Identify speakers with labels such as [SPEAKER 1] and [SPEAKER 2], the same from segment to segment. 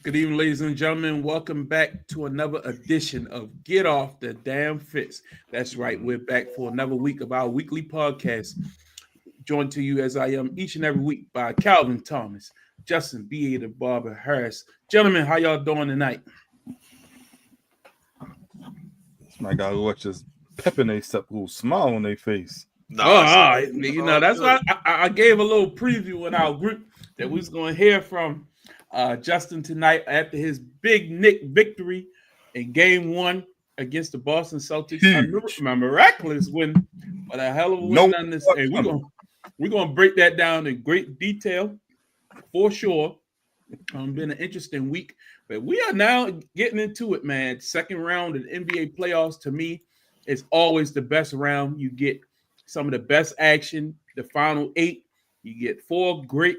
[SPEAKER 1] Good evening, ladies and gentlemen. Welcome back to another edition of Get Off the Damn Fence. That's right, we're back for another week of our weekly podcast. Joined to you as I am each and every week by Calvin Thomas, Justin B. A. the Barber Harris. Gentlemen, how y'all doing tonight?
[SPEAKER 2] My guy who just pepping they step, little smile on their face.
[SPEAKER 1] That's why I gave a little preview in our group that we was going to hear from Justin tonight after his big Nick victory in Game 1 against the Boston Celtics. A miraculous win, but a hell of a win on this. And we're gonna break that down in great detail for sure. Been an interesting week, but we are now getting into it, man. Second round of the NBA playoffs to me is always the best round. You get some of the best action. The final 8, you get 4 great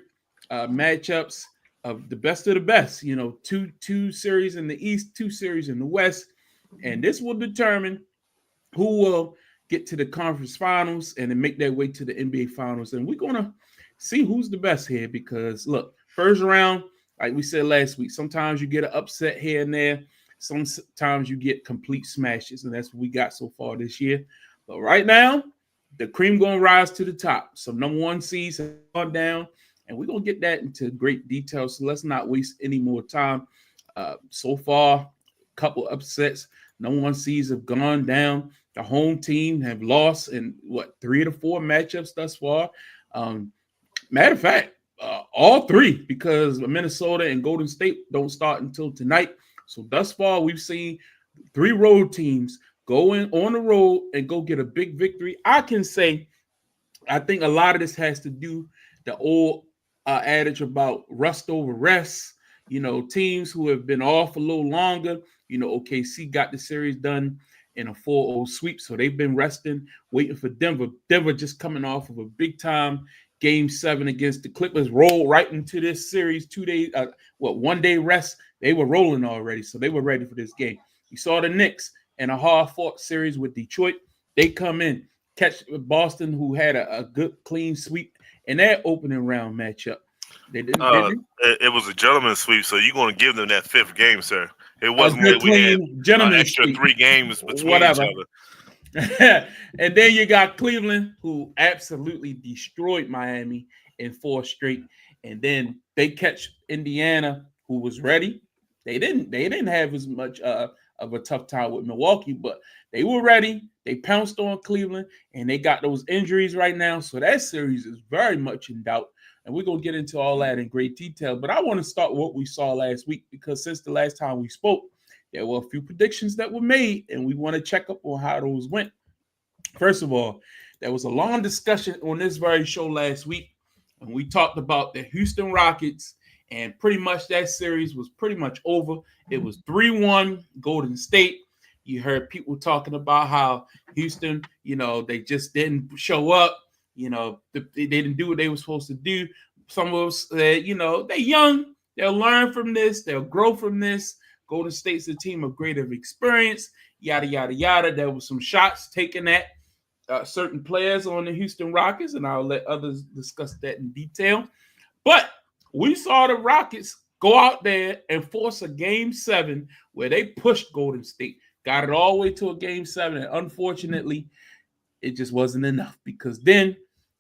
[SPEAKER 1] matchups of the best of the best. You know, two series in the East, 2 series in the West, and this will determine who will get to the conference finals and then make their way to the NBA finals. And we're gonna see who's the best here because look, first round, like we said last week, sometimes you get an upset here and there. Sometimes you get complete smashes, and that's what we got so far this year. But right now, the cream gonna rise to the top. So number 1 seeds have gone down. And we're going to get that into great detail, so let's not waste any more time. So far, a couple upsets. Number 1 seeds have gone down. The home team have lost in, 3 to 4 matchups thus far. Matter of fact, all 3, because Minnesota and Golden State don't start until tonight. So thus far, we've seen 3 road teams go in on the road and go get a big victory. I can say, I think a lot of this has to do the old adage about rust over rest. You know, teams who have been off a little longer, you know, OKC got the series done in a 4-0 sweep, so they've been resting, waiting for Denver. Denver just coming off of a big-time Game 7 against the Clippers, rolled right into this series 2 days, 1 day rest. They were rolling already, so they were ready for this game. You saw the Knicks in a hard-fought series with Detroit. They come in, catch Boston, who had a good, clean sweep in their opening round matchup.
[SPEAKER 3] It was a gentleman's sweep, so you're going to give them that 5th game, sir. It wasn't that we had an extra sweep. 3 games between each other.
[SPEAKER 1] And then you got Cleveland, who absolutely destroyed Miami in 4 straight. And then they catch Indiana, who was ready. They didn't have as much of a tough time with Milwaukee, but they were ready. They pounced on Cleveland, and they got those injuries right now. So that series is very much in doubt. And we're going to get into all that in great detail. But I want to start with what we saw last week, because since the last time we spoke, there were a few predictions that were made, and we want to check up on how those went. First of all, there was a long discussion on this very show last week, and we talked about the Houston Rockets, and pretty much that series was pretty much over. It was 3-1 Golden State. You heard people talking about how Houston, you know, they just didn't show up. You know, they didn't do what they were supposed to do. Some of us said, you know, they're young. They'll learn from this. They'll grow from this. Golden State's a team of greater experience, yada, yada, yada. There were some shots taken at certain players on the Houston Rockets, and I'll let others discuss that in detail. But we saw the Rockets go out there and force a Game 7 where they pushed Golden State, got it all the way to a Game 7, and unfortunately, it just wasn't enough, because then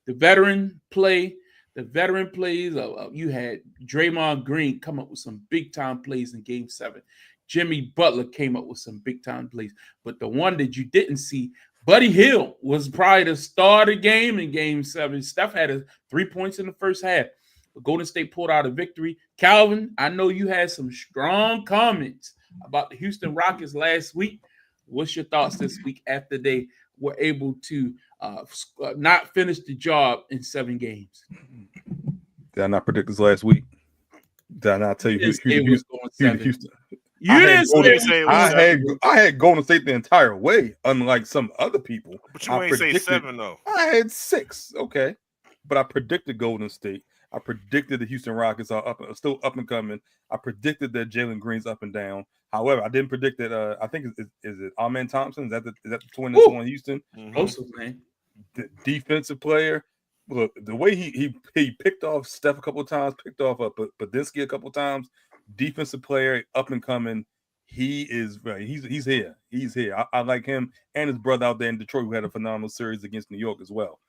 [SPEAKER 1] the veteran plays, you had Draymond Green come up with some big-time plays in Game 7. Jimmy Butler came up with some big-time plays. But the one that you didn't see, Buddy Hield was probably the star of the game in Game 7. Steph had 3 points in the first half. But Golden State pulled out a victory. Calvin, I know you had some strong comments about the Houston Rockets last week. What's your thoughts this week after they were able to not finish the job in 7 games?
[SPEAKER 2] Did I not predict this last week? Did I not tell you Houston?
[SPEAKER 1] You didn't say
[SPEAKER 2] I had Golden State the entire way, unlike some other people.
[SPEAKER 3] But you ain't say 7, though.
[SPEAKER 2] I had 6, okay. But I predicted Golden State. I predicted the Houston Rockets are still up and coming. I predicted that Jalen Green's up and down. However, I didn't predict that. I think is it Amen Thompson? Is that the twin that's on Houston?
[SPEAKER 1] Also, man,
[SPEAKER 2] the defensive player. Look, the way he picked off Steph a couple of times, picked off Badinsky a couple of times. defensive player, up and coming. He is right. He's here. He's here. I like him and his brother out there in Detroit who had a phenomenal series against New York as well.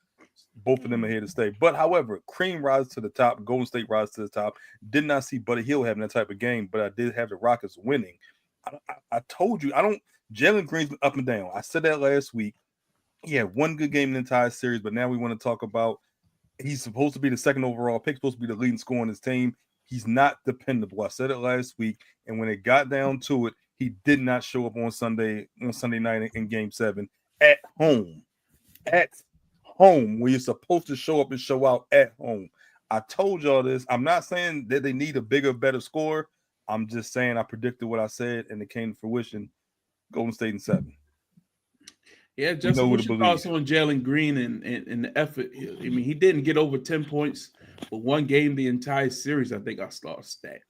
[SPEAKER 2] Both of them are here to stay. But however, Cream rises to the top. Golden State rises to the top. Did not see Buddy Hield having that type of game, but I did have the Rockets winning. I told you, Jalen Green's been up and down. I said that last week. He had one good game in the entire series, but now we want to talk about he's supposed to be the second overall pick, supposed to be the leading scorer on his team. He's not dependable. I said it last week, and when it got down to it, he did not show up on Sunday night in Game 7 at home. At home, where you're supposed to show up and show out at home. I told y'all this. I'm not saying that they need a bigger, better score. I'm just saying I predicted what I said, and it came to fruition. Golden State in 7.
[SPEAKER 1] Yeah, just what's your thoughts on Jalen Green and the effort? I mean, he didn't get over 10 points for one game the entire series. I think I saw a stat.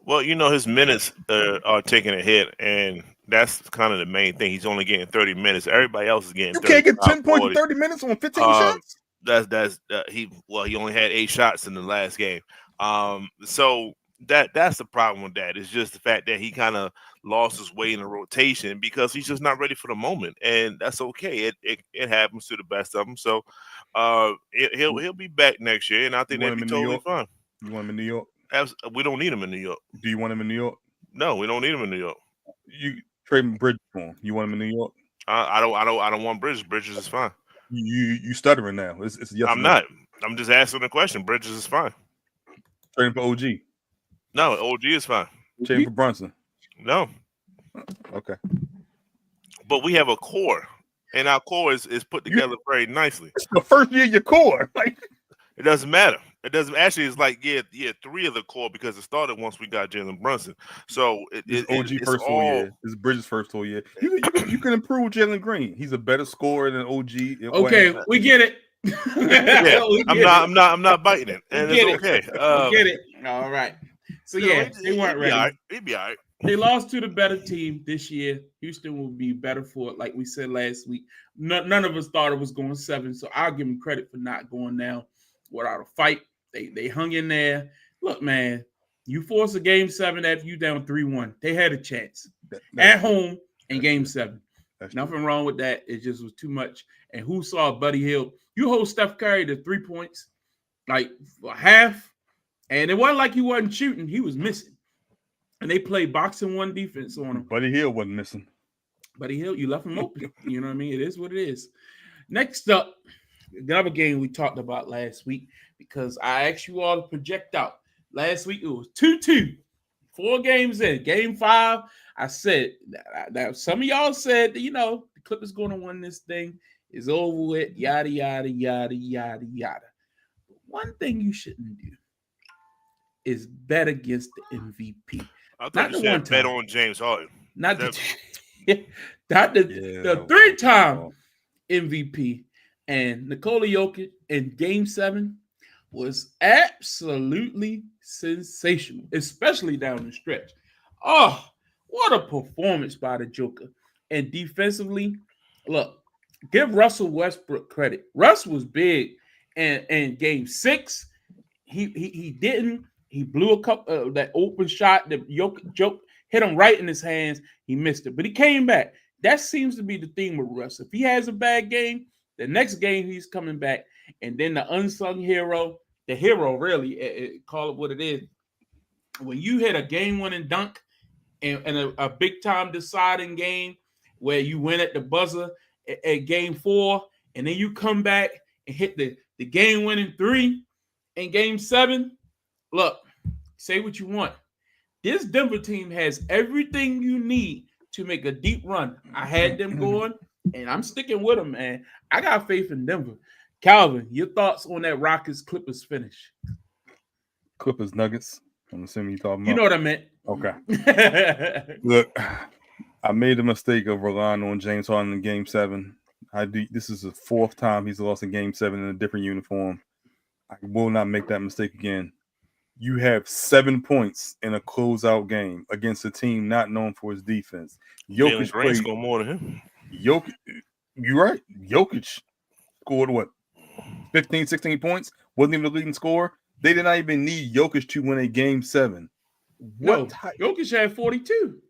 [SPEAKER 3] Well, his minutes are taking a hit, and that's kind of the main thing. He's only getting 30 minutes. Everybody else is getting.
[SPEAKER 2] You can't get 10 points in 30 minutes on 15 shots.
[SPEAKER 3] He only had 8 shots in the last game. So that's the problem with that. It's just the fact that he kind of lost his way in the rotation because he's just not ready for the moment, and that's okay. It happens to the best of them. So he'll be back next year, and I think that'd be totally fine.
[SPEAKER 2] You want him in New York?
[SPEAKER 3] We don't need him in New York.
[SPEAKER 2] Do you want him in New York?
[SPEAKER 3] No, we don't need him in New York.
[SPEAKER 2] You trade Bridges for him. You want him in New York?
[SPEAKER 3] I don't want Bridges. Bridges is fine.
[SPEAKER 2] You stuttering now. It's yes.
[SPEAKER 3] I'm not. I'm just asking the question. Bridges is fine.
[SPEAKER 2] Trade him for OG.
[SPEAKER 3] No, OG is fine.
[SPEAKER 2] Trade him for Brunson.
[SPEAKER 3] No.
[SPEAKER 2] Okay.
[SPEAKER 3] But we have a core, and our core is put together very nicely.
[SPEAKER 2] It's the first year of your core.
[SPEAKER 3] It doesn't matter. It doesn't actually. It's like 3 of the core because it started once we got Jalen Brunson. So
[SPEAKER 2] it's OG first whole year. It's Bridges' first whole year. You can improve Jalen Green. He's a better scorer than OG.
[SPEAKER 1] Okay, we get it.
[SPEAKER 3] Yeah, I'm not biting it, and it's okay.
[SPEAKER 1] We get it. All right. So they weren't ready.
[SPEAKER 3] He'd be all right.
[SPEAKER 1] They lost to the better team this year. Houston will be better for it, like we said last week. None of us thought it was going 7, so I'll give them credit for not going down without a fight. They hung in there. Look, man, you force a Game 7 after you down 3-1. They had a chance at home in Game 7. Nothing wrong with that. It just was too much. And who saw Buddy Hield? You hold Steph Curry to 3 points, like half, and it wasn't like he wasn't shooting. He was missing. And they played boxing one defense on him.
[SPEAKER 2] Buddy Hield wasn't missing.
[SPEAKER 1] Buddy Hield, you left him open. You know what I mean? It is what it is. Next up, another game we talked about last week because I asked you all to project out. Last week, it was 2-2. 4 games in. Game 5, I said, now some of y'all said, the Clippers going to win this thing. It's over with, yada, yada, yada, yada, yada. One thing you shouldn't do is bet against the MVP.
[SPEAKER 3] I thought you said bet on James Harden.
[SPEAKER 1] Not the 3-time MVP. And Nikola Jokic in Game 7 was absolutely sensational, especially down the stretch. Oh, what a performance by the Joker. And defensively, look, give Russell Westbrook credit. Russ was big in Game 6. He didn't. He blew a couple that open shot that Jokic hit him right in his hands. He missed it, but he came back. That seems to be the theme with Russ. If he has a bad game, the next game he's coming back. And then the unsung hero, the hero really, call it what it is. When you hit a game-winning dunk and a big-time deciding game where you win at the buzzer at Game 4, and then you come back and hit the game-winning 3 in Game 7, look, say what you want. This Denver team has everything you need to make a deep run. I had them going, and I'm sticking with them, man. I got faith in Denver. Calvin, your thoughts on that Rockets-Clippers finish?
[SPEAKER 2] Clippers Nuggets. I'm assuming you're talking about.
[SPEAKER 1] You know what I meant.
[SPEAKER 2] Okay. Look, I made the mistake of relying on James Harden in Game 7. This is the 4th time he's lost in Game 7 in a different uniform. I will not make that mistake again. You have 7 points in a closeout game against a team not known for his defense.
[SPEAKER 3] Jokic played score more than him.
[SPEAKER 2] Jokic, you're right. Jokic scored what? 15, 16 points. Wasn't even the leading scorer. They did not even need Jokic to win a Game 7.
[SPEAKER 1] No, Jokic had 42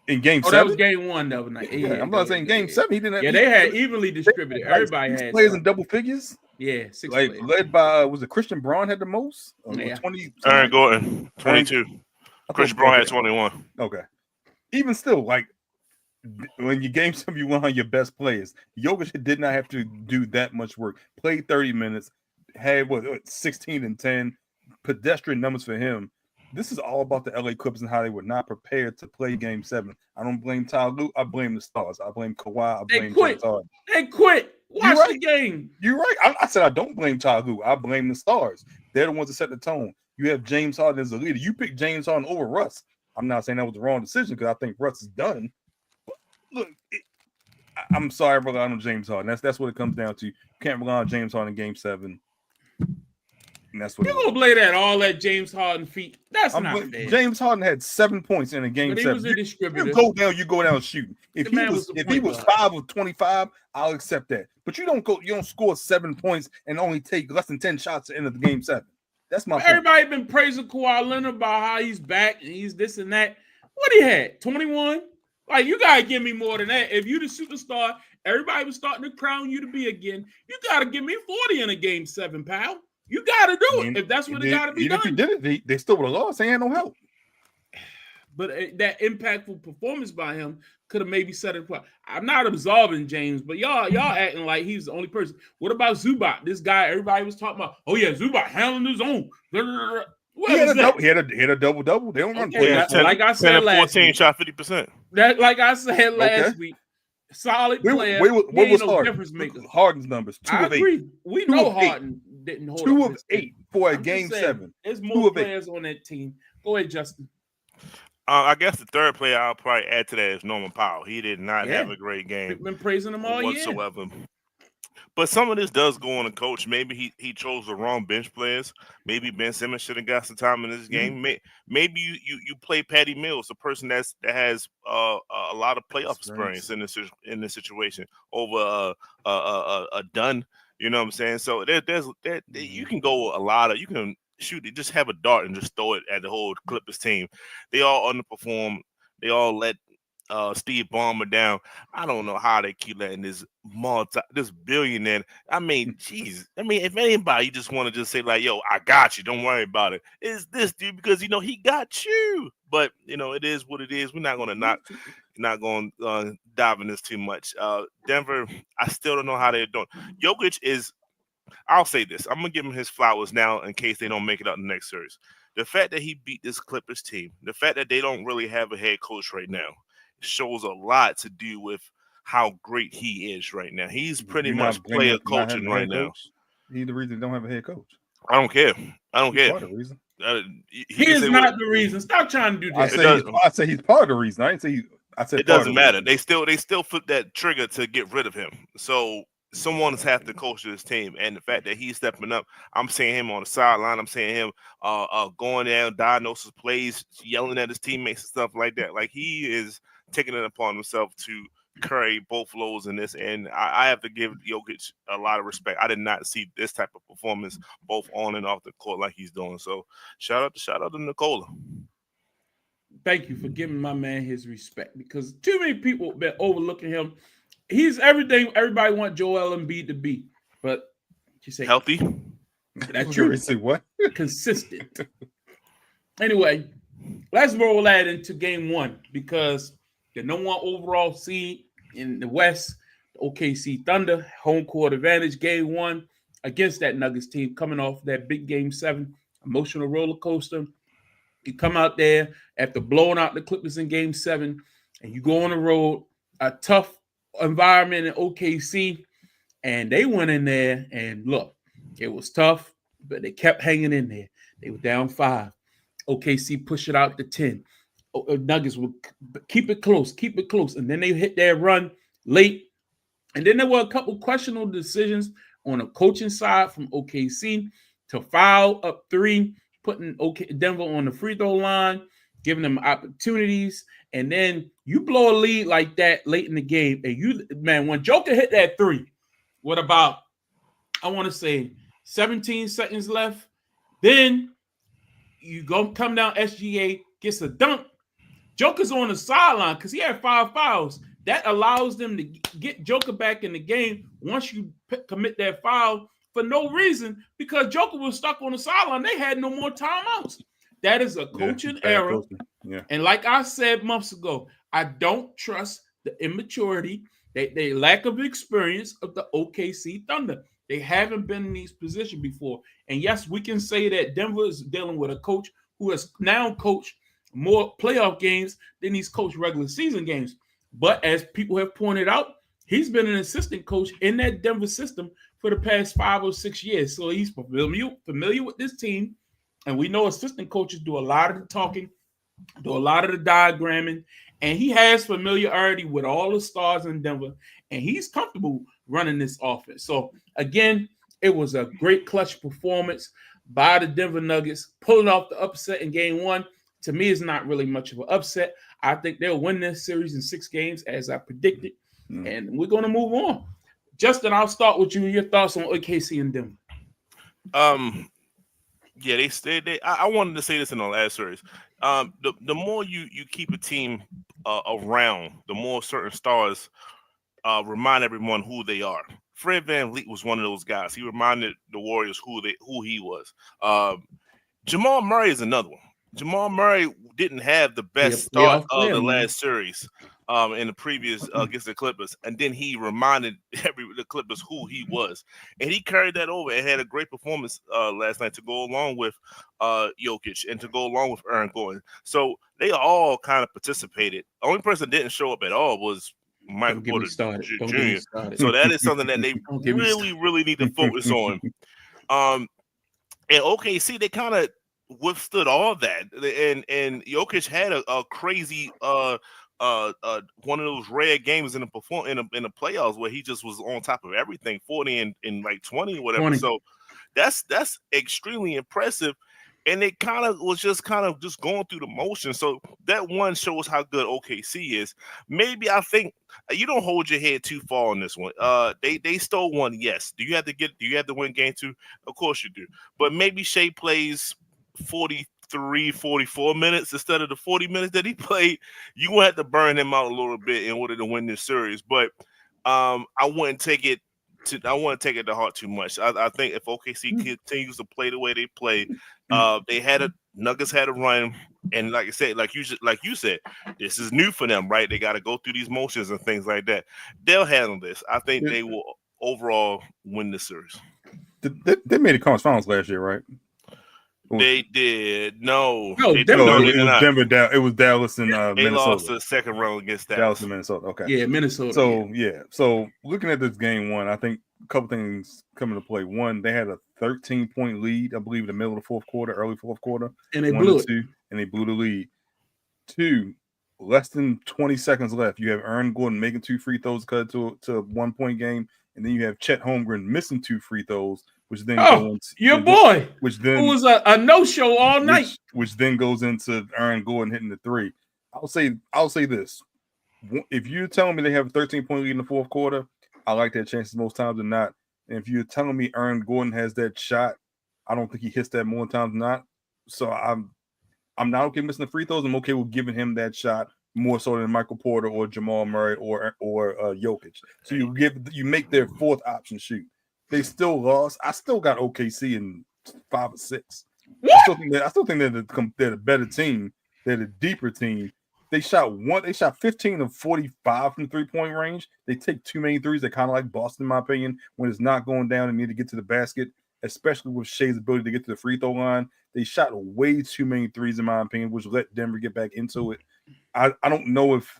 [SPEAKER 2] in game 7.
[SPEAKER 1] That was game 1 the other night.
[SPEAKER 2] Yeah, I'm not saying game 7. He didn't have.
[SPEAKER 1] Yeah, they had evenly distributed. Everybody had
[SPEAKER 2] players in double figures.
[SPEAKER 1] Yeah, 6
[SPEAKER 2] like
[SPEAKER 1] players.
[SPEAKER 2] Led by was it Christian Braun had the most? 20.
[SPEAKER 3] Aaron Gordon 22. Christian Braun had 21.
[SPEAKER 2] Okay. Even still, like when you game 7, you went on your best players. Jokic did not have to do that much work. Played 30 minutes. Had 16 and 10 pedestrian numbers for him. This is all about the LA Clippers and how they were not prepared to play game 7. I don't blame Ty Lue. I blame the stars. I blame Kawhi. I blame James Harden.
[SPEAKER 1] They quit. Watch the game.
[SPEAKER 2] You're right. I said I don't blame Ty Lue. I blame the stars. They're the ones that set the tone. You have James Harden as a leader. You picked James Harden over Russ. I'm not saying that was the wrong decision because I think Russ is done. But look, I'm sorry, brother. I know James Harden. That's what it comes down to. You can't rely on James Harden in game 7. And that's what
[SPEAKER 1] you're gonna play that all at James Harden feet. That's not fair.
[SPEAKER 2] James Harden had 7 points in a game 7.
[SPEAKER 1] Was a distributor.
[SPEAKER 2] You go down shooting. If he was 5 of 25, I'll accept that. But you don't score 7 points and only take less than 10 shots at the end of the game 7. That's my point.
[SPEAKER 1] Everybody been praising Kawhi Leonard about how he's back and he's this and that. What he had? 21? Like, you gotta give me more than that. If you the superstar, everybody was starting to crown you to be again. You gotta give me 40 in a game 7, pal. You got to do it if that's what it got to be done.
[SPEAKER 2] If he did it, they still would have lost. They had no help.
[SPEAKER 1] But that impactful performance by him could have maybe set it apart. I'm not absolving James, but y'all acting like he's the only person. What about Zubac? This guy, everybody was talking about, oh, yeah, Zubac handling his own.
[SPEAKER 2] He had a double-double. They don't run plays.
[SPEAKER 1] Like I said last week.
[SPEAKER 3] Shot 50%.
[SPEAKER 1] Like I said last week. Solid player.
[SPEAKER 2] What was Harden's numbers? 2 of 8.
[SPEAKER 1] Agree. We know Harden didn't hold
[SPEAKER 2] 2 of 8 for a game 7.
[SPEAKER 1] There's more players on that team. Go ahead, Justin.
[SPEAKER 3] I guess the third player I'll probably add to that is Norman Powell. He did not have a great game.
[SPEAKER 1] We've been praising him all
[SPEAKER 3] whatsoever.
[SPEAKER 1] year.
[SPEAKER 3] But some of this does go on the coach. Maybe he chose the wrong bench players. Maybe Ben Simmons should have got some time in this game. Maybe you play Patty Mills, a person that has a lot of playoff experience in this situation over a Dunn. You know what I'm saying? So there's you can go you can shoot it, just have a dart and just throw it at the whole Clippers team. They all underperform. They all let Steve Ballmer down. I don't know how they keep letting this billionaire. I mean, geez. I mean, if anybody, you just want to just say like, "Yo, I got you. Don't worry about it." It's this dude because he got you. But it is what it is. We're not going to dive in this too much. Denver, I still don't know how they're doing. Jokic is. I'll say this. I'm gonna give him his flowers now in case they don't make it out in the next series. The fact that he beat this Clippers team, the fact that they don't really have a head coach right now, shows a lot to do with how great he is right now. He's pretty much player coaching right now.
[SPEAKER 2] He's the reason they don't have a head coach.
[SPEAKER 3] I don't care. He's
[SPEAKER 2] part of the reason.
[SPEAKER 1] He is not the reason. Stop trying to do that.
[SPEAKER 2] I say he's part of the reason. I didn't say I said
[SPEAKER 3] it doesn't matter. They still flip that trigger to get rid of him. So someone's have to coach this team, and the fact that he's stepping up, I'm seeing him on the sideline. I'm seeing him going down, diagnosis plays, yelling at his teammates and stuff like that. Like, he is taking it upon himself to carry both loads in this, and I have to give Jokic a lot of respect. I did not see this type of performance both on and off the court like he's doing. So shout out to Nikola.
[SPEAKER 1] Thank you for giving my man his respect, because too many people have been overlooking him. He's everything everybody wants Joel Embiid to be, but you say
[SPEAKER 3] healthy.
[SPEAKER 1] That's true.
[SPEAKER 2] Say what?
[SPEAKER 1] Consistent. Anyway, let's roll that into game 1, because the #1 overall seed in the West, the OKC Thunder, home court advantage, game 1 against that Nuggets team, coming off that big game 7, emotional roller coaster. You come out there after blowing out the Clippers in game 7, and you go on the road, a tough environment in OKC, and they went in there, and look, it was tough, but they kept hanging in there. They were down 5. OKC pushed it out to 10. Nuggets will keep it close, and then they hit their run late, and then there were a couple questionable decisions on the coaching side from OKC to foul up 3, putting Denver on the free throw line, giving them opportunities, and then you blow a lead like that late in the game, and when Joker hit that 3, what about, I want to say 17 seconds left, then you come down SGA, gets a dunk. Joker's on the sideline because he had 5 fouls. That allows them to get Joker back in the game once you commit that foul for no reason, because Joker was stuck on the sideline. They had no more timeouts. That is a coaching error.
[SPEAKER 2] Yeah.
[SPEAKER 1] And like I said months ago, I don't trust the immaturity, they lack of experience of the OKC Thunder. They haven't been in these positions before. And yes, we can say that Denver is dealing with a coach who has now coached more playoff games than he's coached regular season games. But as people have pointed out, he's been an assistant coach in that Denver system for the past 5 or 6 years. So he's familiar with this team. And we know assistant coaches do a lot of the talking, do a lot of the diagramming, and he has familiarity with all the stars in Denver, and he's comfortable running this offense. So again, it was a great clutch performance by the Denver Nuggets, pulling off the upset in game 1. To me, it's not really much of an upset. I think they'll win this series in 6 games, as I predicted, and we're going to move on. Justin, I'll start with you. Your thoughts on OKC and Denver?
[SPEAKER 3] Yeah, I wanted to say this in the last series. The more you keep a team around, the more certain stars remind everyone who they are. Fred VanVleet was one of those guys. He reminded the Warriors who he was. Jamal Murray is another one. Jamal Murray didn't have the best start of the last series in the previous against the Clippers, and then he reminded the Clippers who he was, and he carried that over and had a great performance last night to go along with Jokic and to go along with Aaron Gordon. So they all kind of participated. The only person that didn't show up at all was Michael Porter Jr. So that is something that they really need to focus on. And OKC, they kind of withstood all that, and Jokic had a crazy one of those rare games in the playoffs where he just was on top of everything, 40 and like 20 or whatever. 20. So that's extremely impressive, and it kind of was just going through the motion. So that one shows how good OKC is. Maybe I think you don't hold your head too far on this one. They stole one, yes. Do you have to win game 2? Of course you do. But maybe Shea plays 44 minutes instead of the 40 minutes that he played. You will have to burn him out a little bit in order to win this series. But I wouldn't take it to heart too much. I think if OKC continues to play the way they play, Nuggets had a run, and like you said, this is new for them, right? They got to go through these motions and things like that. They'll handle this. I think they will overall win this series.
[SPEAKER 2] They made the conference finals last year, right?
[SPEAKER 3] They did. No,
[SPEAKER 2] it was Denver. It was Dallas and
[SPEAKER 3] they
[SPEAKER 2] Minnesota.
[SPEAKER 3] lost the second round against
[SPEAKER 2] Dallas and Minnesota. Okay.
[SPEAKER 1] Yeah, Minnesota.
[SPEAKER 2] So looking at this game 1, I think a couple things come into play. One, they had a 13-point lead, I believe, in the middle of the fourth quarter, early fourth quarter,
[SPEAKER 1] and they blew it.
[SPEAKER 2] And they blew the lead. 2, less than 20 seconds left. You have Aaron Gordon making 2 free throws cut to a 1-point game, and then you have Chet Holmgren missing 2 free throws. Which then
[SPEAKER 1] who was a no-show all night.
[SPEAKER 2] Which then goes into Aaron Gordon hitting the 3. I'll say this. If you're telling me they have a 13-point lead in the fourth quarter, I like their chances most times than not. And if you're telling me Aaron Gordon has that shot, I don't think he hits that more times than not. So I'm not okay missing the free throws. I'm okay with giving him that shot more so than Michael Porter or Jamal Murray or Jokic. So you make their fourth option shoot. They still lost. I still got OKC in 5 or 6. I still think they're the better team. They're the deeper team. They shot 15 of 45 from 3-point range. They take too many threes. They're kind of like Boston, in my opinion, when it's not going down and need to get to the basket, especially with Shea's ability to get to the free throw line. They shot way too many threes, in my opinion, which let Denver get back into it. I don't know if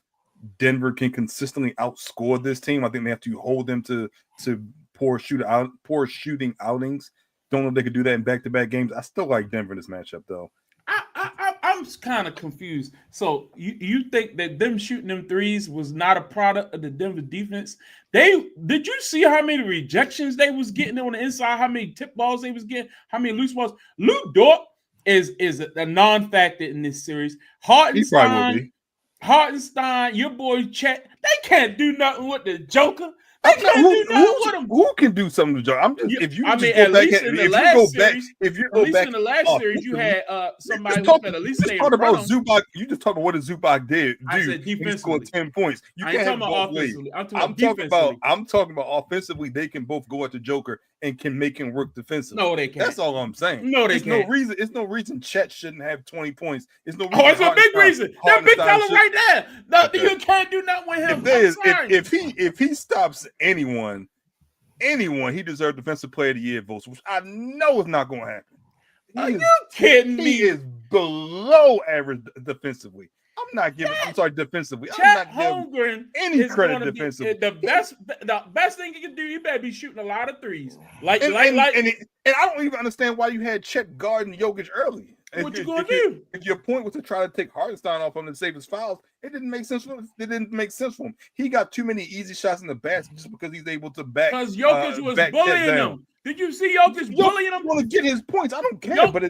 [SPEAKER 2] Denver can consistently outscore this team. I think they have to hold them to poor shooting outings. Don't know if they could do that in back-to-back games. I still like Denver in this matchup, though.
[SPEAKER 1] I'm kind of confused. So you think that them shooting them threes was not a product of the Denver defense? Did you see how many rejections they was getting on the inside? How many tip balls they was getting? How many loose balls? Lou Dort is a non-factor in this series. Hartenstein, your boy Chet, They can't do nothing with the Joker. They can't do nothing with him.
[SPEAKER 2] Who can do something to Joker? I'm just if you
[SPEAKER 1] I
[SPEAKER 2] just
[SPEAKER 1] mean,
[SPEAKER 2] go
[SPEAKER 1] at
[SPEAKER 2] back,
[SPEAKER 1] least in the
[SPEAKER 2] if
[SPEAKER 1] last
[SPEAKER 2] you go
[SPEAKER 1] series,
[SPEAKER 2] back, if you
[SPEAKER 1] at
[SPEAKER 2] go
[SPEAKER 1] least
[SPEAKER 2] back
[SPEAKER 1] in the last series, you had somebody who could at least stay in
[SPEAKER 2] talk
[SPEAKER 1] front
[SPEAKER 2] about
[SPEAKER 1] of him.
[SPEAKER 2] Zubac. You just talk about what Zubac did.
[SPEAKER 1] I said
[SPEAKER 2] He
[SPEAKER 1] defensively.
[SPEAKER 2] scored 10 points. You
[SPEAKER 1] I ain't
[SPEAKER 2] can't have
[SPEAKER 1] talking about
[SPEAKER 2] both ways.
[SPEAKER 1] offensively. I'm
[SPEAKER 2] talking about offensively. They can both go at the Joker and can make him work defensively.
[SPEAKER 1] No, they can't.
[SPEAKER 2] That's all I'm saying.
[SPEAKER 1] No, they can't.
[SPEAKER 2] It's no reason Chet shouldn't have 20 points. It's no reason.
[SPEAKER 1] Oh, it's a big reason. That big fella right there. No,
[SPEAKER 2] Okay.
[SPEAKER 1] you can't do nothing with him.
[SPEAKER 2] If he stops anyone, he deserves Defensive Player of the Year votes, which I know is not going to happen.
[SPEAKER 1] Are you kidding me?
[SPEAKER 2] He is below average defensively. Defensively.
[SPEAKER 1] Chet
[SPEAKER 2] I'm not giving
[SPEAKER 1] Holmgren
[SPEAKER 2] any credit defensively.
[SPEAKER 1] The best thing he can do, he better be shooting a lot of threes.
[SPEAKER 2] And I don't even understand why you had Chet guarding Jokic early.
[SPEAKER 1] What you gonna do?
[SPEAKER 2] If your point was to try to take Hartenstein off him to save his fouls, it didn't make sense for him. He got too many easy shots in the basket just because he's able to back.
[SPEAKER 1] Because Jokic was bullying him. Did you see Jokic bullying him?
[SPEAKER 2] Want to get his points? I don't care.
[SPEAKER 1] I'm talking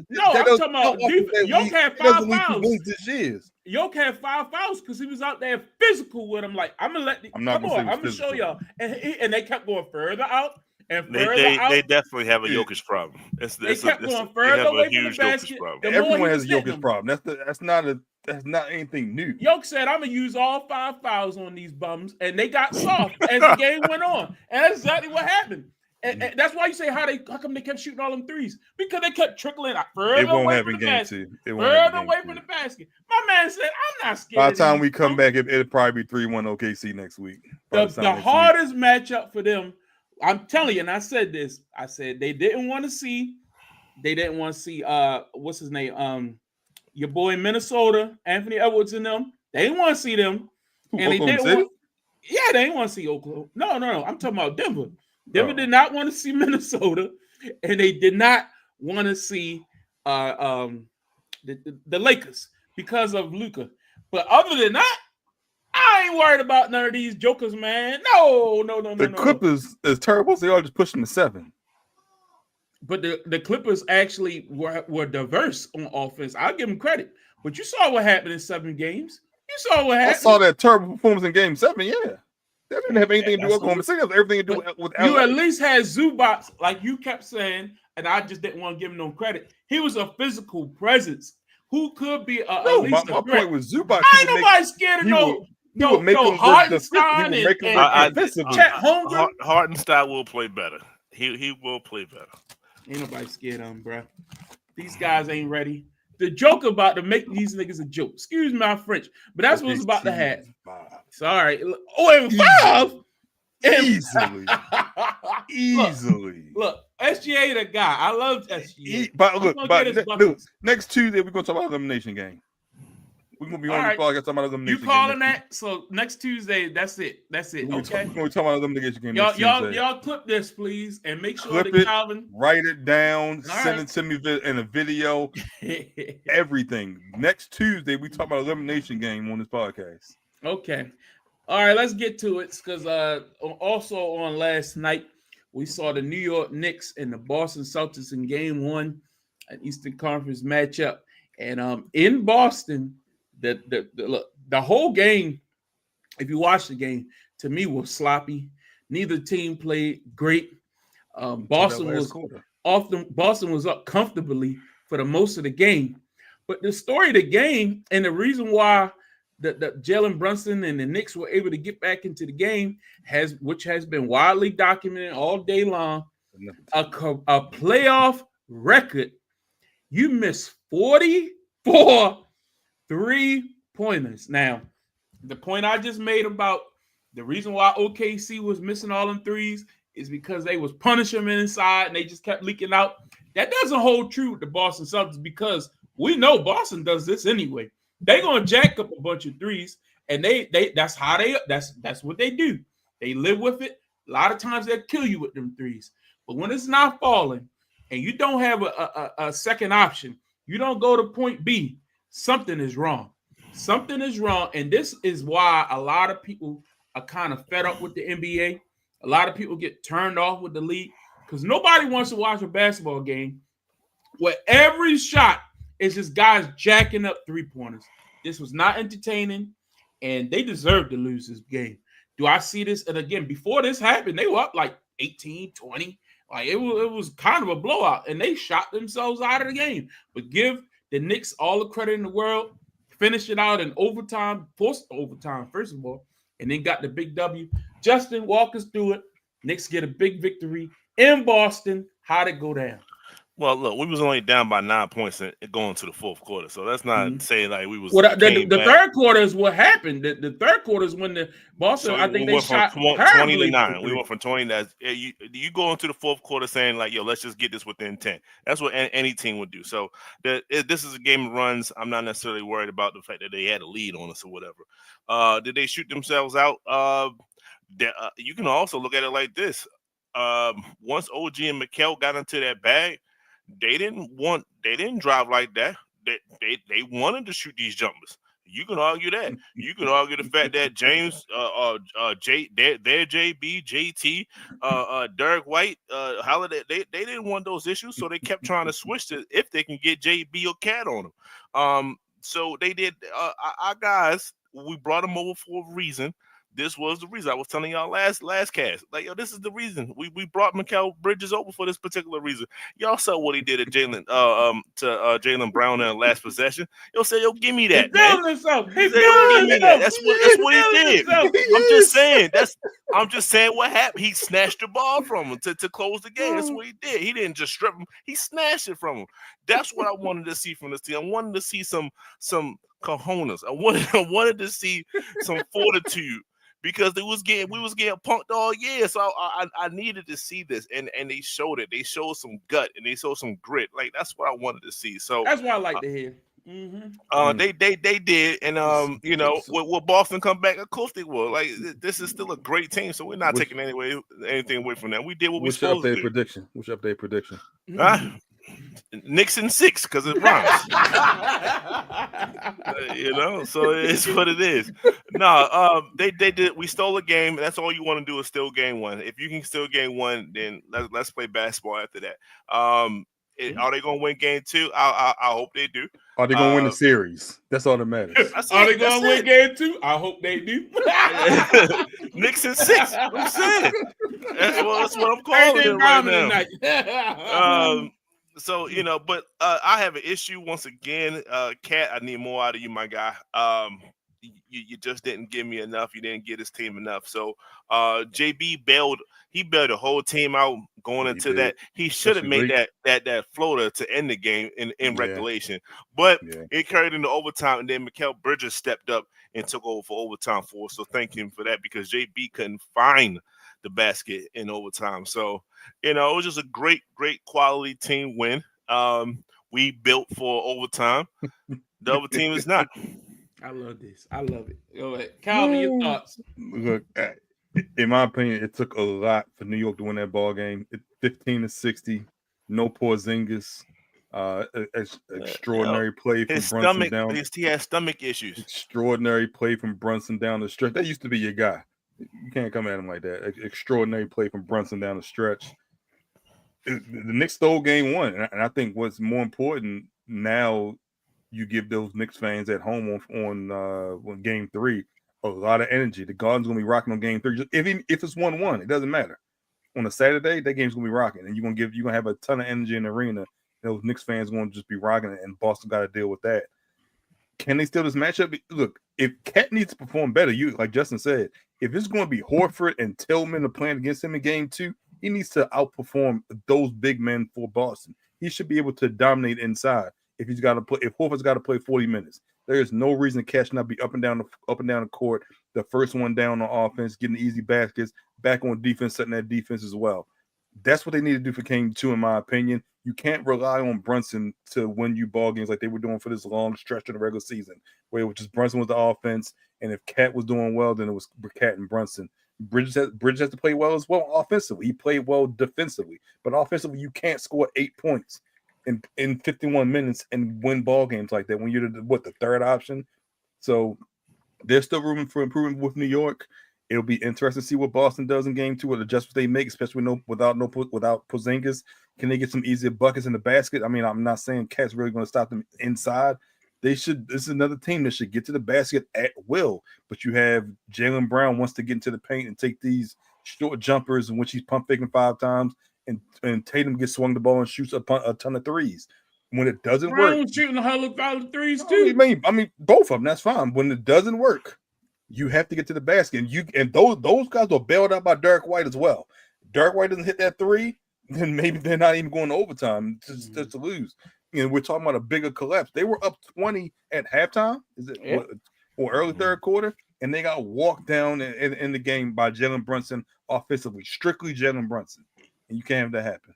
[SPEAKER 1] about Jokic had 5 fouls. Jokic had 5 fouls because he was out there physical with him. Like, I'm gonna show y'all. And they kept going further out.
[SPEAKER 3] They definitely have a Jokic problem.
[SPEAKER 1] They kept going further away from the basket.
[SPEAKER 2] Everyone has a Jokic problem. That's not anything new.
[SPEAKER 1] Jokic said, "I'm gonna use all 5 fouls on these bums," and they got soft as the game went on. And that's exactly what happened. And that's why you say how come they kept shooting all them threes, because they kept trickling further away from the basket. Further away from the basket. My man said, "I'm not scared."
[SPEAKER 2] By the time we come back, it'll probably be 3-1 OKC next week.
[SPEAKER 1] The hardest matchup for them. I'm telling you, and I said this. I said they didn't want to see what's his name? Your boy in Minnesota, Anthony Edwards and them. They didn't want to see them. And they didn't want to see Oklahoma. No. I'm talking about Denver. Denver did not want to see Minnesota, and they did not want to see the Lakers because of Luka. But other than that, I ain't worried about none of these jokers, man. No.
[SPEAKER 2] The Clippers is terrible, so they all just pushing to 7.
[SPEAKER 1] But the Clippers actually were diverse on offense. I'll give them credit. But you saw what happened in 7 games. You saw what happened.
[SPEAKER 2] I saw that terrible performance in Game 7. Yeah, that didn't have anything to do with Oklahoma City. Everything to do with LA.
[SPEAKER 1] You at least had Zubac, like you kept saying, and I just didn't want to give him no credit. He was a physical presence who could be at least a threat.
[SPEAKER 2] My point was Zubac.
[SPEAKER 1] I ain't nobody scared of Hartenstein and Chet Holmgren.
[SPEAKER 3] Hartenstein will play better. He will play better.
[SPEAKER 1] Ain't nobody scared of him, bro. These guys ain't ready. The joke about to make these niggas a joke. Excuse my French, but that's what's about to happen. Sorry. And 5?
[SPEAKER 2] Easily.
[SPEAKER 1] Look, SGA the guy. I love SGA.
[SPEAKER 2] But next Tuesday we're gonna talk about elimination game. We're gonna be on the podcast talking about elimination.
[SPEAKER 1] You calling that? So next Tuesday, that's it. Okay.
[SPEAKER 2] We're gonna talk about elimination game.
[SPEAKER 1] Y'all clip this, please, and make sure that Calvin
[SPEAKER 2] write it down, send it to me in a video, everything. Next Tuesday we talk about elimination game on this podcast.
[SPEAKER 1] Okay. All right, let's get to it, because also on last night we saw the New York Knicks and the Boston Celtics in Game 1, an Eastern Conference matchup, and in Boston. The whole game, if you watch the game, to me was sloppy. Neither team played great. Boston was up comfortably for the most of the game. But the story of the game and the reason why the Jalen Brunson and the Knicks were able to get back into the game, which has been widely documented all day long, a playoff record. You missed 44 3-pointers. Now, the point I just made about the reason why OKC was missing all them threes is because they was punishing them inside and they just kept leaking out. That doesn't hold true with the Boston Celtics, because we know Boston does this anyway. They're gonna jack up a bunch of threes, and that's what they do. They live with it. A lot of times they'll kill you with them threes. But when it's not falling and you don't have a second option, you don't go to point B. Something is wrong. Something is wrong. And this is why a lot of people are kind of fed up with the NBA. A lot of people get turned off with the league because nobody wants to watch a basketball game where every shot is just guys jacking up 3-pointers. This was not entertaining, and they deserved to lose this game. Do I see this? And again, before this happened, they were up like 18, 20. Like it was kind of a blowout, and they shot themselves out of the game. But give the Knicks all the credit in the world. Finish it out in overtime, forced overtime, first of all, and then got the big W. Justin, walk us through it. Knicks get a big victory in Boston. How'd it go down?
[SPEAKER 3] Well, look, we was only down by 9 points going to the fourth quarter, so that's not saying like we was.
[SPEAKER 1] Well, the third quarter is what happened. The third quarter is when the Boston.
[SPEAKER 3] So
[SPEAKER 1] I think
[SPEAKER 3] we
[SPEAKER 1] they
[SPEAKER 3] went
[SPEAKER 1] shot
[SPEAKER 3] from 20
[SPEAKER 1] terribly.
[SPEAKER 3] to 9. We went from 20 to you go into the fourth quarter saying like, yo, let's just get this within 10. That's what any team would do. So this is a game of runs. I'm not necessarily worried about the fact that they had a lead on us or whatever. Did they shoot themselves out? You can also look at it like this. Once OG and Mikal got into that bag, they didn't drive like that. They wanted to shoot these jumpers. You can argue that. You can argue the fact that James, their JB, JT, Derek White, Holiday, they didn't want those issues, so they kept trying to switch to if they can get JB or Cat on them. So they did. Our guys, we brought them over for a reason. This was the reason I was telling y'all last cast. Like, yo, this is the reason we brought Mikal Bridges over for this particular reason. Y'all saw what he did at Jaylen Jaylen Brown in the last possession. Yo, say, yo, give me that, man. He said, yo, give me that. That's what he did. I'm just saying what happened. He snatched the ball from him to close the game. That's what he did. He didn't just strip him. He snatched it from him. That's what I wanted to see from this team. I wanted to see some cojones. I wanted to see some fortitude. Because we was getting punked all year, so I needed to see this, and they showed it. They showed some gut and they showed some grit. Like that's what I wanted to see. So
[SPEAKER 1] that's what I like to hear.
[SPEAKER 3] They did, and will Boston come back? Of course they will. Like this is still a great team, so we're not taking anything away from them. We did what we supposed to do.
[SPEAKER 2] What's your update prediction?
[SPEAKER 3] Knicks in 6 because it rhymes. So it's what it is. No, they did. We stole a game. That's all you want to do is steal game one. If you can steal game one, then let's play basketball after that. Are they going to win game 2? I hope they do.
[SPEAKER 2] Are they going to win the series? That's all that matters.
[SPEAKER 1] Are they going to win game 2? I hope they do.
[SPEAKER 3] Knicks in 6. I'm saying. That's what I'm calling it right now. So, but I have an issue once again. Cat, I need more out of you, my guy. You just didn't give me enough. You didn't get his team enough. So JB bailed the whole team out going into that. He should have made that floater to end the game in regulation. But it carried into overtime, and then Mikal Bridges stepped up and took over for overtime for us. So thank him for that because JB couldn't find the basket in overtime. So, it was just a great quality team win. We built for overtime. The other team is not.
[SPEAKER 1] I love this. I love it. Go ahead. Calvin, your thoughts.
[SPEAKER 2] Look, in my opinion, it took a lot for New York to win that ball game. 15-60, no Porzingis. Extraordinary play from Brunson down.
[SPEAKER 3] He has stomach issues.
[SPEAKER 2] Extraordinary play from Brunson down the stretch. That used to be your guy. You can't come at him like that. Extraordinary play from Brunson down the stretch. The Knicks stole game 1, and I think what's more important now, you give those Knicks fans at home on game 3 a lot of energy. The Garden's gonna be rocking on game 3. If it's 1-1, it doesn't matter. On a Saturday, that game's gonna be rocking, and you're gonna have a ton of energy in the arena. Those Knicks fans are gonna just be rocking it, and Boston got to deal with that. Can they steal this matchup? Look, if Cat needs to perform better, like Justin said, if it's going to be Horford and Tillman playing against him in game 2, he needs to outperform those big men for Boston. He should be able to dominate inside. If Horford's got to play 40 minutes, there is no reason Cat should not be up and down the court, the first one down on offense, getting the easy baskets, back on defense, setting that defense as well. That's what they need to do for game 2, in my opinion. You can't rely on Brunson to win you ball games like they were doing for this long stretch of the regular season, where it was just Brunson was the offense, and if Cat was doing well, then it was Cat and Brunson. Bridges has to play well as well offensively. He played well defensively, but offensively, you can't score 8 points in 51 minutes and win ball games like that when you're the third option. So there's still room for improvement with New York. It'll be interesting to see what Boston does in game 2, what adjustments they make, especially without Porzingis. Can they get some easier buckets in the basket? I mean, I'm not saying Cat's really going to stop them inside, This is another team that should get to the basket at will. But you have Jaylen Brown wants to get into the paint and take these short jumpers in which he's pump faking 5 times, and Tatum gets swung the ball and shoots a ton of threes. When it doesn't
[SPEAKER 1] Brown
[SPEAKER 2] work,
[SPEAKER 1] shooting a hell of threes too.
[SPEAKER 2] I mean, both of them. That's fine. When it doesn't work, you have to get to the basket. And those guys are bailed out by Derek White as well. Derek White doesn't hit that 3, then maybe they're not even going to overtime just to lose. We're talking about a bigger collapse. They were up 20 at halftime. Is it or early third quarter? And they got walked down in the game by Jalen Brunson offensively, strictly Jalen Brunson. And you can't have that happen.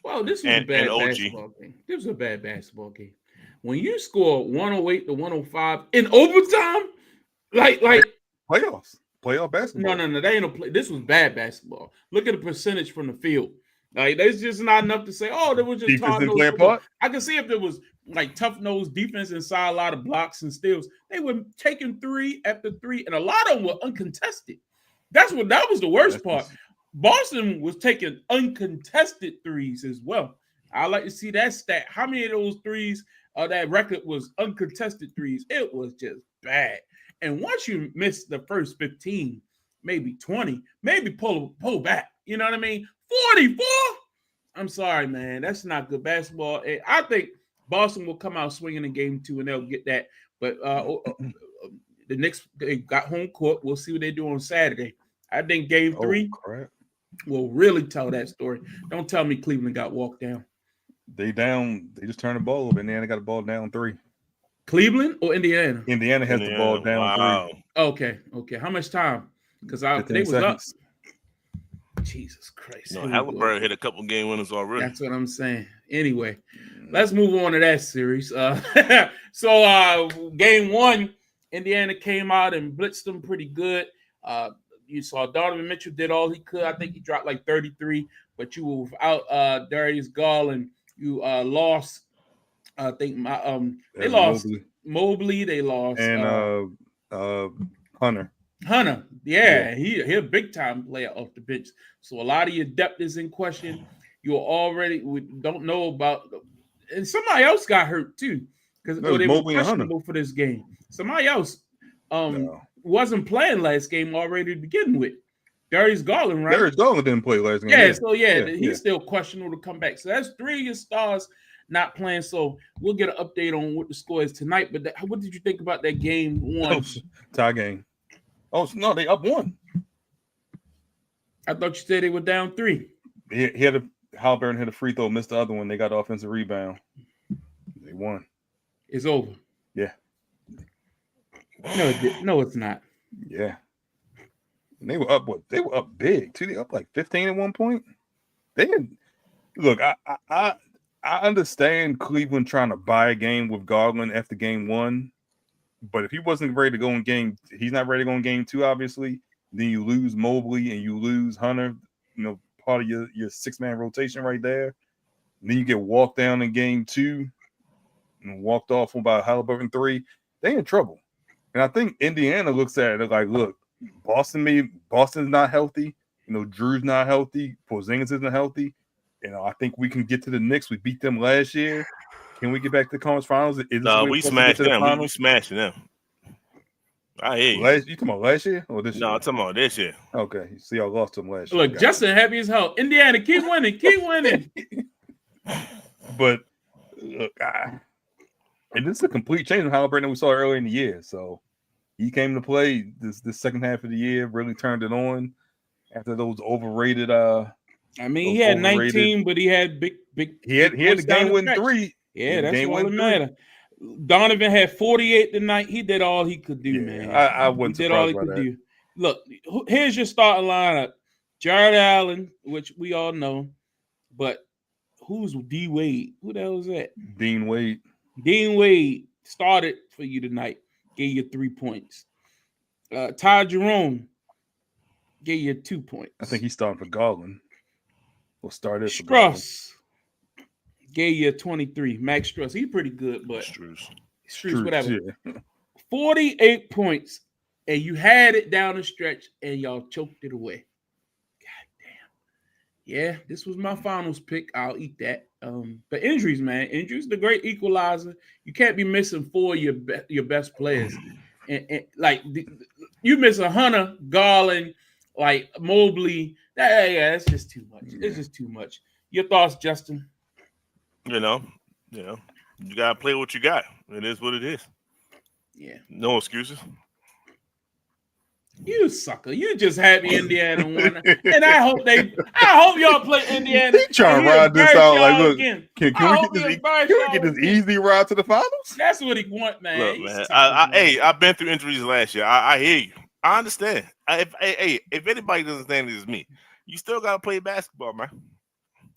[SPEAKER 1] Well, this was a bad basketball game. This was a bad basketball game. When you score 108 to 105 in overtime, like
[SPEAKER 2] playoff basketball.
[SPEAKER 1] No, they ain't no play. This was bad basketball. Look at the percentage from the field. Like, there's just not enough to say, oh, there was just
[SPEAKER 2] defense didn't play a part.
[SPEAKER 1] I can see if there was like tough nose defense inside a lot of blocks and steals. They were taking 3 after 3, and a lot of them were uncontested. That was the worst part. Boston was taking uncontested threes as well. I like to see that stat. How many of those threes that record was uncontested threes? It was just bad. And once you miss the first 15, maybe 20, maybe pull back. You know what I mean? 44? I'm sorry, man. That's not good basketball. I think Boston will come out swinging in game 2, and they'll get that. But the Knicks, they got home court. We'll see what they do on Saturday. I think game 3 will really tell that story. Don't tell me Cleveland got walked down.
[SPEAKER 2] They just turned the ball over. Indiana got the ball down 3.
[SPEAKER 1] Cleveland or Indiana?
[SPEAKER 2] Indiana has the ball down 3.
[SPEAKER 1] Okay. How much time? Because they was up. Jesus Christ.
[SPEAKER 3] No, Halliburton hit a couple game winners already.
[SPEAKER 1] That's what I'm saying. Anyway, let's move on to that series. So game 1, Indiana came out and blitzed them pretty good. You saw Donovan Mitchell did all he could. I think he dropped like 33, but you were without Darius Garland. You lost. I think they lost Mobley. They lost
[SPEAKER 2] and Hunter.
[SPEAKER 1] Yeah. He a big time player off the bench. So a lot of your depth is in question. We don't know about, and somebody else got hurt too because they were questionable for this game. Somebody else wasn't playing last game already to begin with. Darius Garland, right?
[SPEAKER 2] Darius Garland didn't play last game.
[SPEAKER 1] He's still questionable to come back. So that's 3 of your stars not playing. So we'll get an update on what the score is tonight. But what did you think about that game 1?
[SPEAKER 2] Tie game. Oh no, they up 1.
[SPEAKER 1] I thought you said they were down 3.
[SPEAKER 2] Halliburton hit a free throw, missed the other one. They got the offensive rebound. They won.
[SPEAKER 1] It's over.
[SPEAKER 2] Yeah.
[SPEAKER 1] No, it's not.
[SPEAKER 2] Yeah. And they were up They were up big too. They up like 15 at one point. They didn't look. I understand Cleveland trying to buy a game with Garland after game 1, but if he wasn't ready to go in he's not ready to go in game 2. Obviously, then you lose Mobley and you lose Hunter. Part of your 6-man rotation right there. And then you get walked down in game 2 and walked off by Halliburton 3. They in trouble. And I think Indiana looks at it like, look, Boston's not healthy. Drew's not healthy. Porzingis isn't healthy. I think we can get to the Knicks. We beat them last year. Can we get back to the conference finals?
[SPEAKER 3] No, we smashed them. We smashing them. I hear you.
[SPEAKER 2] You talking about last year or this year?
[SPEAKER 3] No, I'm talking about this year.
[SPEAKER 2] Okay. You see, I lost them last year.
[SPEAKER 1] Look, Justin happy as hell. Indiana, keep winning. Keep winning.
[SPEAKER 2] But look, and this is a complete change of Halliburton that we saw earlier in the year. So he came to play this second half of the year, really turned it on after those overrated.
[SPEAKER 1] He had 19, but he had big.
[SPEAKER 2] He had the game winning 3.
[SPEAKER 1] Yeah, that's all that matters. Donovan had 48 tonight. He did all he could do, man.
[SPEAKER 2] I wasn't
[SPEAKER 1] he did all he could do. Look, here's your starting lineup: Jared Allen, which we all know, but who's D Wade? Who the hell is that?
[SPEAKER 2] Dean Wade.
[SPEAKER 1] Dean Wade started for you tonight. Gave you 3 points. Ty Jerome gave you 2 points.
[SPEAKER 2] I think he's starting for Garland. We'll start it.
[SPEAKER 1] Strus gave you 23. Max Strus. He's pretty good, but Strus, whatever. Yeah. 48 points, and you had it down the stretch, and y'all choked it away. God Yeah, this was my finals pick. I'll eat that. But injuries, man, injuries, the great equalizer. You can't be missing four of your best players, and like you miss a Hunter, Garland, like Mobley. Yeah, it's just too much. It's just too much. Your thoughts, Justin?
[SPEAKER 3] You know, you gotta play what you got. It is what it is.
[SPEAKER 1] Yeah,
[SPEAKER 3] No excuses.
[SPEAKER 1] you sucker. You just happy Indiana won, and I hope y'all play Indiana.
[SPEAKER 2] He trying
[SPEAKER 1] and
[SPEAKER 2] to
[SPEAKER 1] he
[SPEAKER 2] ride this
[SPEAKER 1] embarrass
[SPEAKER 2] out.
[SPEAKER 1] y'all
[SPEAKER 2] Like, look,
[SPEAKER 1] again.
[SPEAKER 2] can
[SPEAKER 1] I
[SPEAKER 2] we
[SPEAKER 1] hope
[SPEAKER 2] get
[SPEAKER 1] he
[SPEAKER 2] this?
[SPEAKER 1] embarrass
[SPEAKER 2] Can we
[SPEAKER 1] y'all
[SPEAKER 2] get this
[SPEAKER 1] again.
[SPEAKER 2] easy ride to the finals?
[SPEAKER 1] That's what he want, man.
[SPEAKER 3] Look,
[SPEAKER 1] He's
[SPEAKER 3] man.
[SPEAKER 1] sucker, man.
[SPEAKER 3] Hey, I've been through injuries last year. I hear you. I understand. If anybody doesn't understand it, it's me. You still gotta play basketball, man.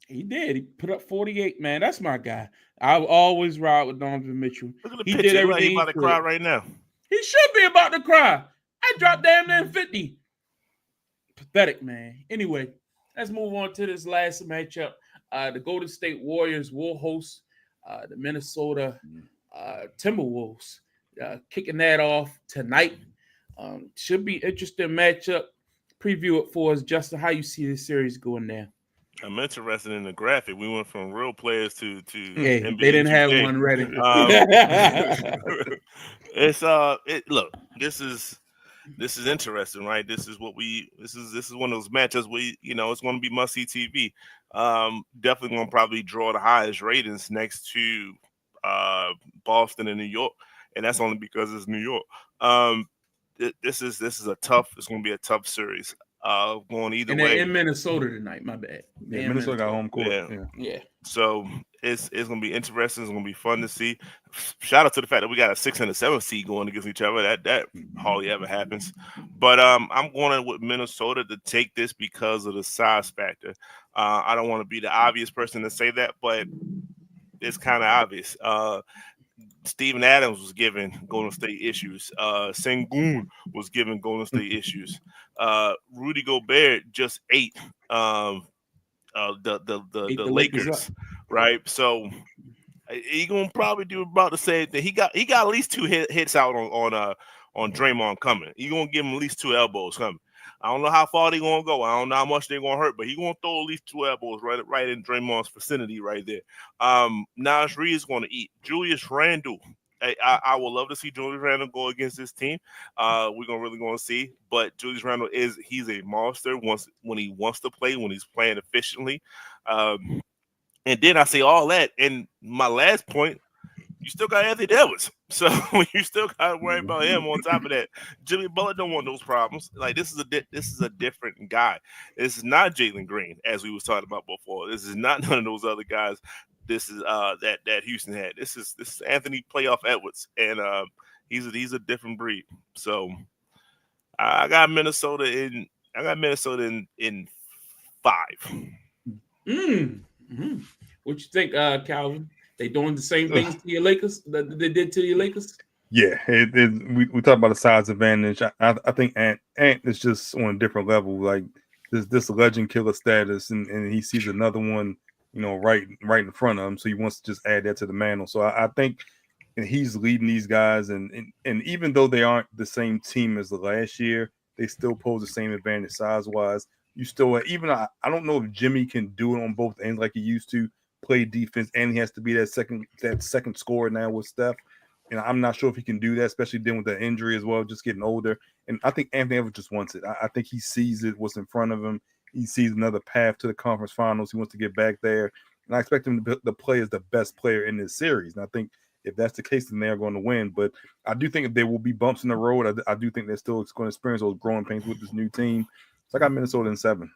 [SPEAKER 1] He did. He put up 48, man. That's my guy. I always ride with Donovan Mitchell.
[SPEAKER 3] Look at the
[SPEAKER 1] He
[SPEAKER 3] picture.
[SPEAKER 1] did
[SPEAKER 3] Look like
[SPEAKER 1] everything
[SPEAKER 3] he about to cry right now.
[SPEAKER 1] He should be about to cry. I dropped damn near 50. Pathetic, man. Anyway, let's move on to this last matchup. The Golden State Warriors will host the Minnesota Timberwolves. Kicking that off tonight. Should be interesting matchup. Preview it for us, Justin. How you see this series going down?
[SPEAKER 3] I'm interested in the graphic. We went from real players to
[SPEAKER 1] Hey,
[SPEAKER 3] NBA
[SPEAKER 1] they didn't
[SPEAKER 3] 2K.
[SPEAKER 1] have one ready.
[SPEAKER 3] Look, this is interesting, right? This is one of those matchups where it's going to be must see TV. Definitely going to probably draw the highest ratings next to Boston and New York, and that's only because it's New York. This is it's going to be a tough series. Going either
[SPEAKER 1] and
[SPEAKER 3] way.
[SPEAKER 1] they're in Minnesota tonight. My bad.
[SPEAKER 2] Yeah, Minnesota got home court.
[SPEAKER 3] Yeah. So it's gonna be interesting. It's gonna be fun to see. Shout out to the fact that we got a 6 and a 7 seed going against each other. That hardly ever happens. But I'm going with Minnesota to take this because of the size factor. I don't want to be the obvious person to say that, but it's kind of obvious. Steven Adams was giving Golden State issues. Sengun was giving Golden State issues. Rudy Gobert just ate the Lakers, right? So he gonna probably do about the same thing. He got at least 2 hits out on Draymond coming. He gonna give him at least 2 elbows coming. I don't know how far they gonna go. I don't know how much they're gonna hurt, but he gonna throw at least 2 elbows right in Draymond's vicinity right there. Naz Reid is gonna eat. Julius Randle. I would love to see Julius Randle go against this team. We're really gonna see, but Julius Randle he's a monster when he wants to play, when he's playing efficiently. And then I say all that, and my last point, you still got Anthony Edwards, so you still got to worry about him. On top of that, Jimmy Butler don't want those problems. Like this is a different guy. This is not Jalen Green, as we was talking about before. This is not none of those other guys. This is that Houston had. This is Anthony Playoff Edwards, and he's a different breed. So I got Minnesota in 5.
[SPEAKER 1] Mm-hmm. What you think, Calvin? They doing the same things to your Lakers that they did to your Lakers?
[SPEAKER 2] Yeah, we talk about the size advantage. I think Ant is just on a different level. Like this legend killer status, and he sees another one, right in front of him. So he wants to just add that to the mantle. So I think he's leading these guys, and even though they aren't the same team as the last year, they still pose the same advantage size wise. You still I don't know if Jimmy can do it on both ends like he used to. Play defense, and he has to be that second scorer now with Steph. And I'm not sure if he can do that, especially dealing with the injury as well, just getting older. And I think Anthony Edwards just wants it. I think he sees it, what's in front of him. He sees another path to the conference finals. He wants to get back there. And I expect him to play as the best player in this series. And I think if that's the case, then they're going to win. But I do think there will be bumps in the road. I do think they're still going to experience those growing pains with this new team. So I got Minnesota in 7.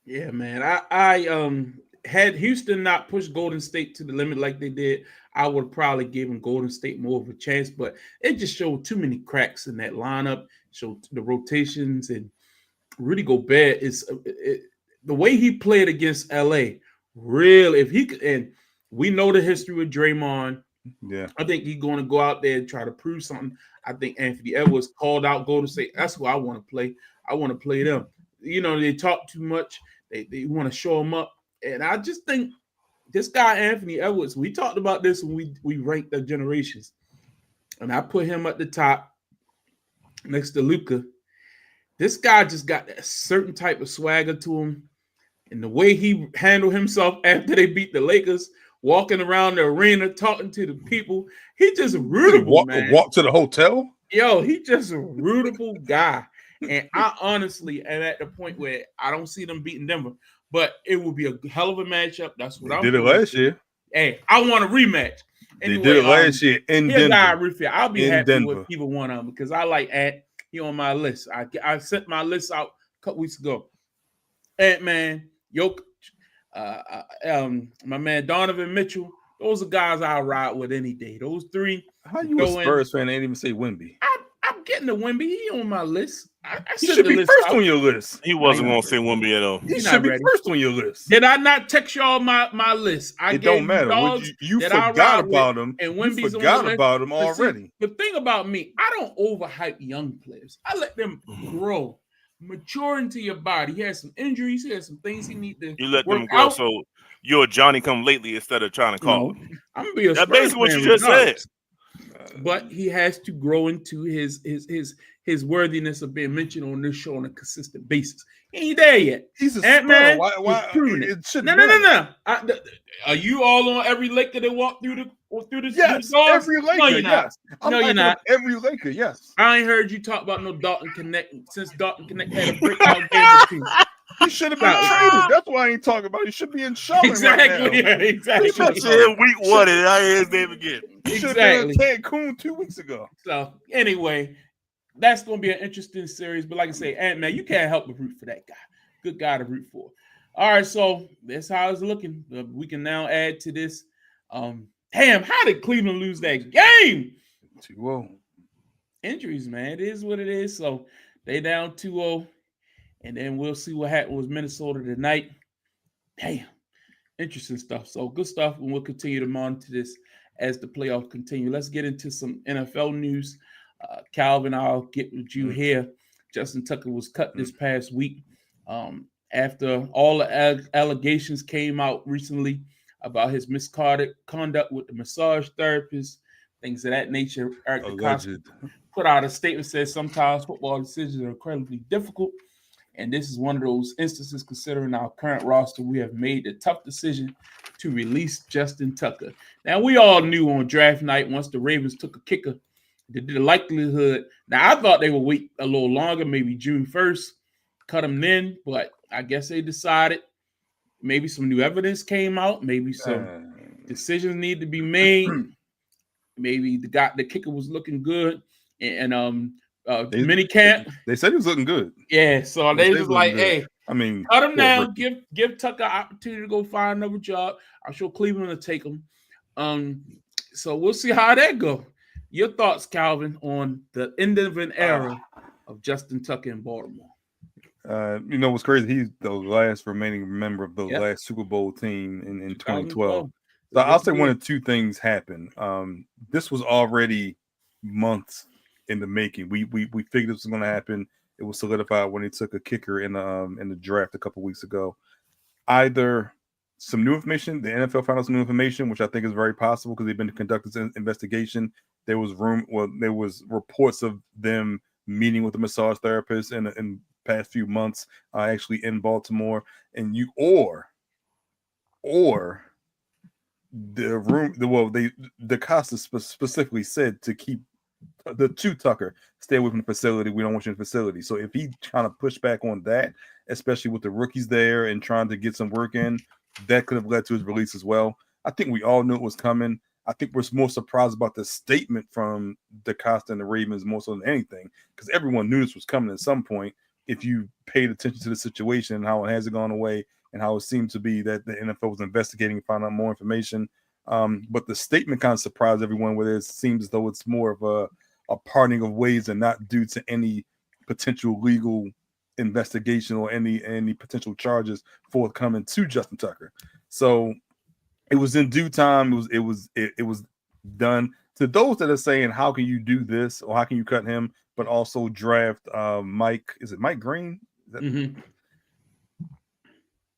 [SPEAKER 1] Yeah, man. I had Houston not pushed Golden State to the limit like they did, I would probably give Golden State more of a chance. But it just showed too many cracks in that lineup, showed the rotations, and Rudy Gobert is the way he played against LA. Really, if he could, and we know the history with Draymond.
[SPEAKER 2] Yeah,
[SPEAKER 1] I think he's going to go out there and try to prove something. I think Anthony Edwards called out Golden State. That's who I want to play. I want to play them. They talk too much. They want to show them up. And I just think this guy, Anthony Edwards, we talked about this when we ranked the generations. And I put him at the top next to Luka. This guy just got a certain type of swagger to him. And the way he handled himself after they beat the Lakers, walking around the arena, talking to the people, he just rootable, man.
[SPEAKER 2] Walk to the hotel?
[SPEAKER 1] Yo, he just a rootable guy. And I honestly am at the point where I don't see them beating Denver, but it will be a hell of a matchup. That's what I'm
[SPEAKER 2] did it last year.
[SPEAKER 1] Hey, I want a rematch.
[SPEAKER 2] Anyway, they did it last year in Denver.
[SPEAKER 1] I'll be happy with either one of them because I like Ant. He on my list. I sent my list out a couple weeks ago. Ant-Man, Jokic, my man Donovan Mitchell. Those are guys I'll ride with any day. Those three.
[SPEAKER 2] How you a Spurs fan? Ain't even say Wemby.
[SPEAKER 1] I'm getting the Wemby. He on my list.
[SPEAKER 2] He should be first on your list.
[SPEAKER 3] He wasn't going to say Wemby at all.
[SPEAKER 2] He should be first on your list.
[SPEAKER 1] Did I not text y'all my list?
[SPEAKER 2] It don't matter. You forgot about him. And Wemby's forgot about him already.
[SPEAKER 1] The thing about me, I don't overhype young players. I let them grow, mature into your body. He has some injuries. He has some things he need to.
[SPEAKER 3] You let them grow. So you're a Johnny come lately instead of trying to call him.
[SPEAKER 1] I'm gonna be a
[SPEAKER 3] That's basically what you just said.
[SPEAKER 1] But he has to grow into his worthiness of being mentioned on this show on a consistent basis. He ain't there yet.
[SPEAKER 2] He's a
[SPEAKER 1] Ant-Man.
[SPEAKER 2] Why
[SPEAKER 1] No. Are you all on every Laker that walked through the
[SPEAKER 2] yes, every Laker?
[SPEAKER 1] No, you're not.
[SPEAKER 2] No, you're not. Every Laker, yes.
[SPEAKER 1] I ain't heard you talk about no Dalton Connect since Dalton Connect had a breakout game or two.
[SPEAKER 2] He should have been traded. That's why I ain't talking about it. He should be in Charlotte
[SPEAKER 1] exactly,
[SPEAKER 2] right now.
[SPEAKER 1] Exactly.
[SPEAKER 3] He said week 1 and I hear his name again.
[SPEAKER 2] He should have been in Cancun 2 weeks ago.
[SPEAKER 1] So anyway, that's going to be an interesting series. But like I say, Ant-Man, you can't help but root for that guy. Good guy to root for. All right, so that's how it's looking. We can now add to this. Damn, how did Cleveland lose that game?
[SPEAKER 2] 2-0.
[SPEAKER 1] Injuries, man. It is what it is. So they down 2-0. And then we'll see what happened with Minnesota tonight. Damn, interesting stuff. So good stuff, and we'll continue to monitor this as the playoffs continue. Let's get into some NFL news. Calvin, I'll get with you here. Justin Tucker was cut this past week after all the allegations came out recently about his misconduct with the massage therapist, things of that nature. Eric DeCosta put out a statement, says sometimes football decisions are incredibly difficult. And this is one of those instances, considering our current roster, we have made the tough decision to release Justin Tucker. Now, we all knew on draft night, once the Ravens took a kicker, the likelihood. Now, I thought they would wait a little longer, maybe June 1st, cut him then. But I guess they decided maybe some new evidence came out. Maybe some decisions need to be made. Maybe the kicker was looking good. And mini camp.
[SPEAKER 2] They said he was looking good.
[SPEAKER 1] Yeah, so they was like, good. Hey,
[SPEAKER 2] I mean,
[SPEAKER 1] cut him down, give Tucker an opportunity to go find another job. I'm sure Cleveland will take him. So we'll see how that go. Your thoughts, Calvin, on the end of an era of Justin Tucker in Baltimore?
[SPEAKER 2] You know what's crazy? He's the last remaining member of the last Super Bowl team in 2012. So I'll say one of two things happened. This was already months in the making. We figured this was going to happen. It was solidified when he took a kicker in the draft a couple weeks ago. Either some new information, the NFL found out some new information, which I think is very possible because they've been conducting this investigation. There was reports of them meeting with the massage therapist in past few months, actually in Baltimore, and the Costa specifically said to keep to Tucker, stay away from the facility. We don't want you in the facility. So if he kind of pushed back on that, especially with the rookies there and trying to get some work in, that could have led to his release as well. I think we all knew it was coming. I think we're more surprised about the statement from DeCosta and the Ravens more so than anything, because everyone knew this was coming at some point. If you paid attention to the situation and how it hasn't gone away and how it seemed to be that the NFL was investigating and found out more information. But the statement kind of surprised everyone, where it seems as though it's more of a parting of ways and not due to any potential legal investigation or any potential charges forthcoming to Justin Tucker. So it was in due time. It was done. To those that are saying, how can you do this or how can you cut him, but also draft Mike? Is it Mike Green?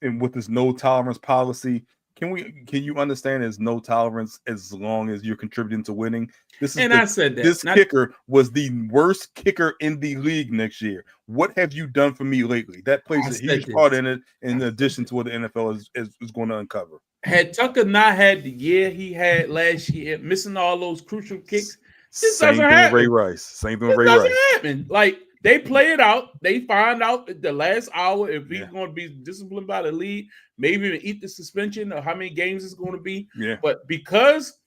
[SPEAKER 2] And with this no tolerance policy, Can you understand there's no tolerance as long as you're contributing to winning?
[SPEAKER 1] I said that
[SPEAKER 2] this kicker was the worst kicker in the league next year. What have you done for me lately? That plays a huge part in it, in addition to what the NFL is going to uncover.
[SPEAKER 1] Had Tucker not had the year he had last year, missing all those crucial kicks, this doesn't happen.
[SPEAKER 2] Ray Rice. Same thing with Ray
[SPEAKER 1] Rice.
[SPEAKER 2] Doesn't
[SPEAKER 1] happen. Like, they play it out. They find out at the last hour if he's going to be disciplined by the league, maybe even eat the suspension or how many games it's going to be.
[SPEAKER 2] Yeah.
[SPEAKER 1] But because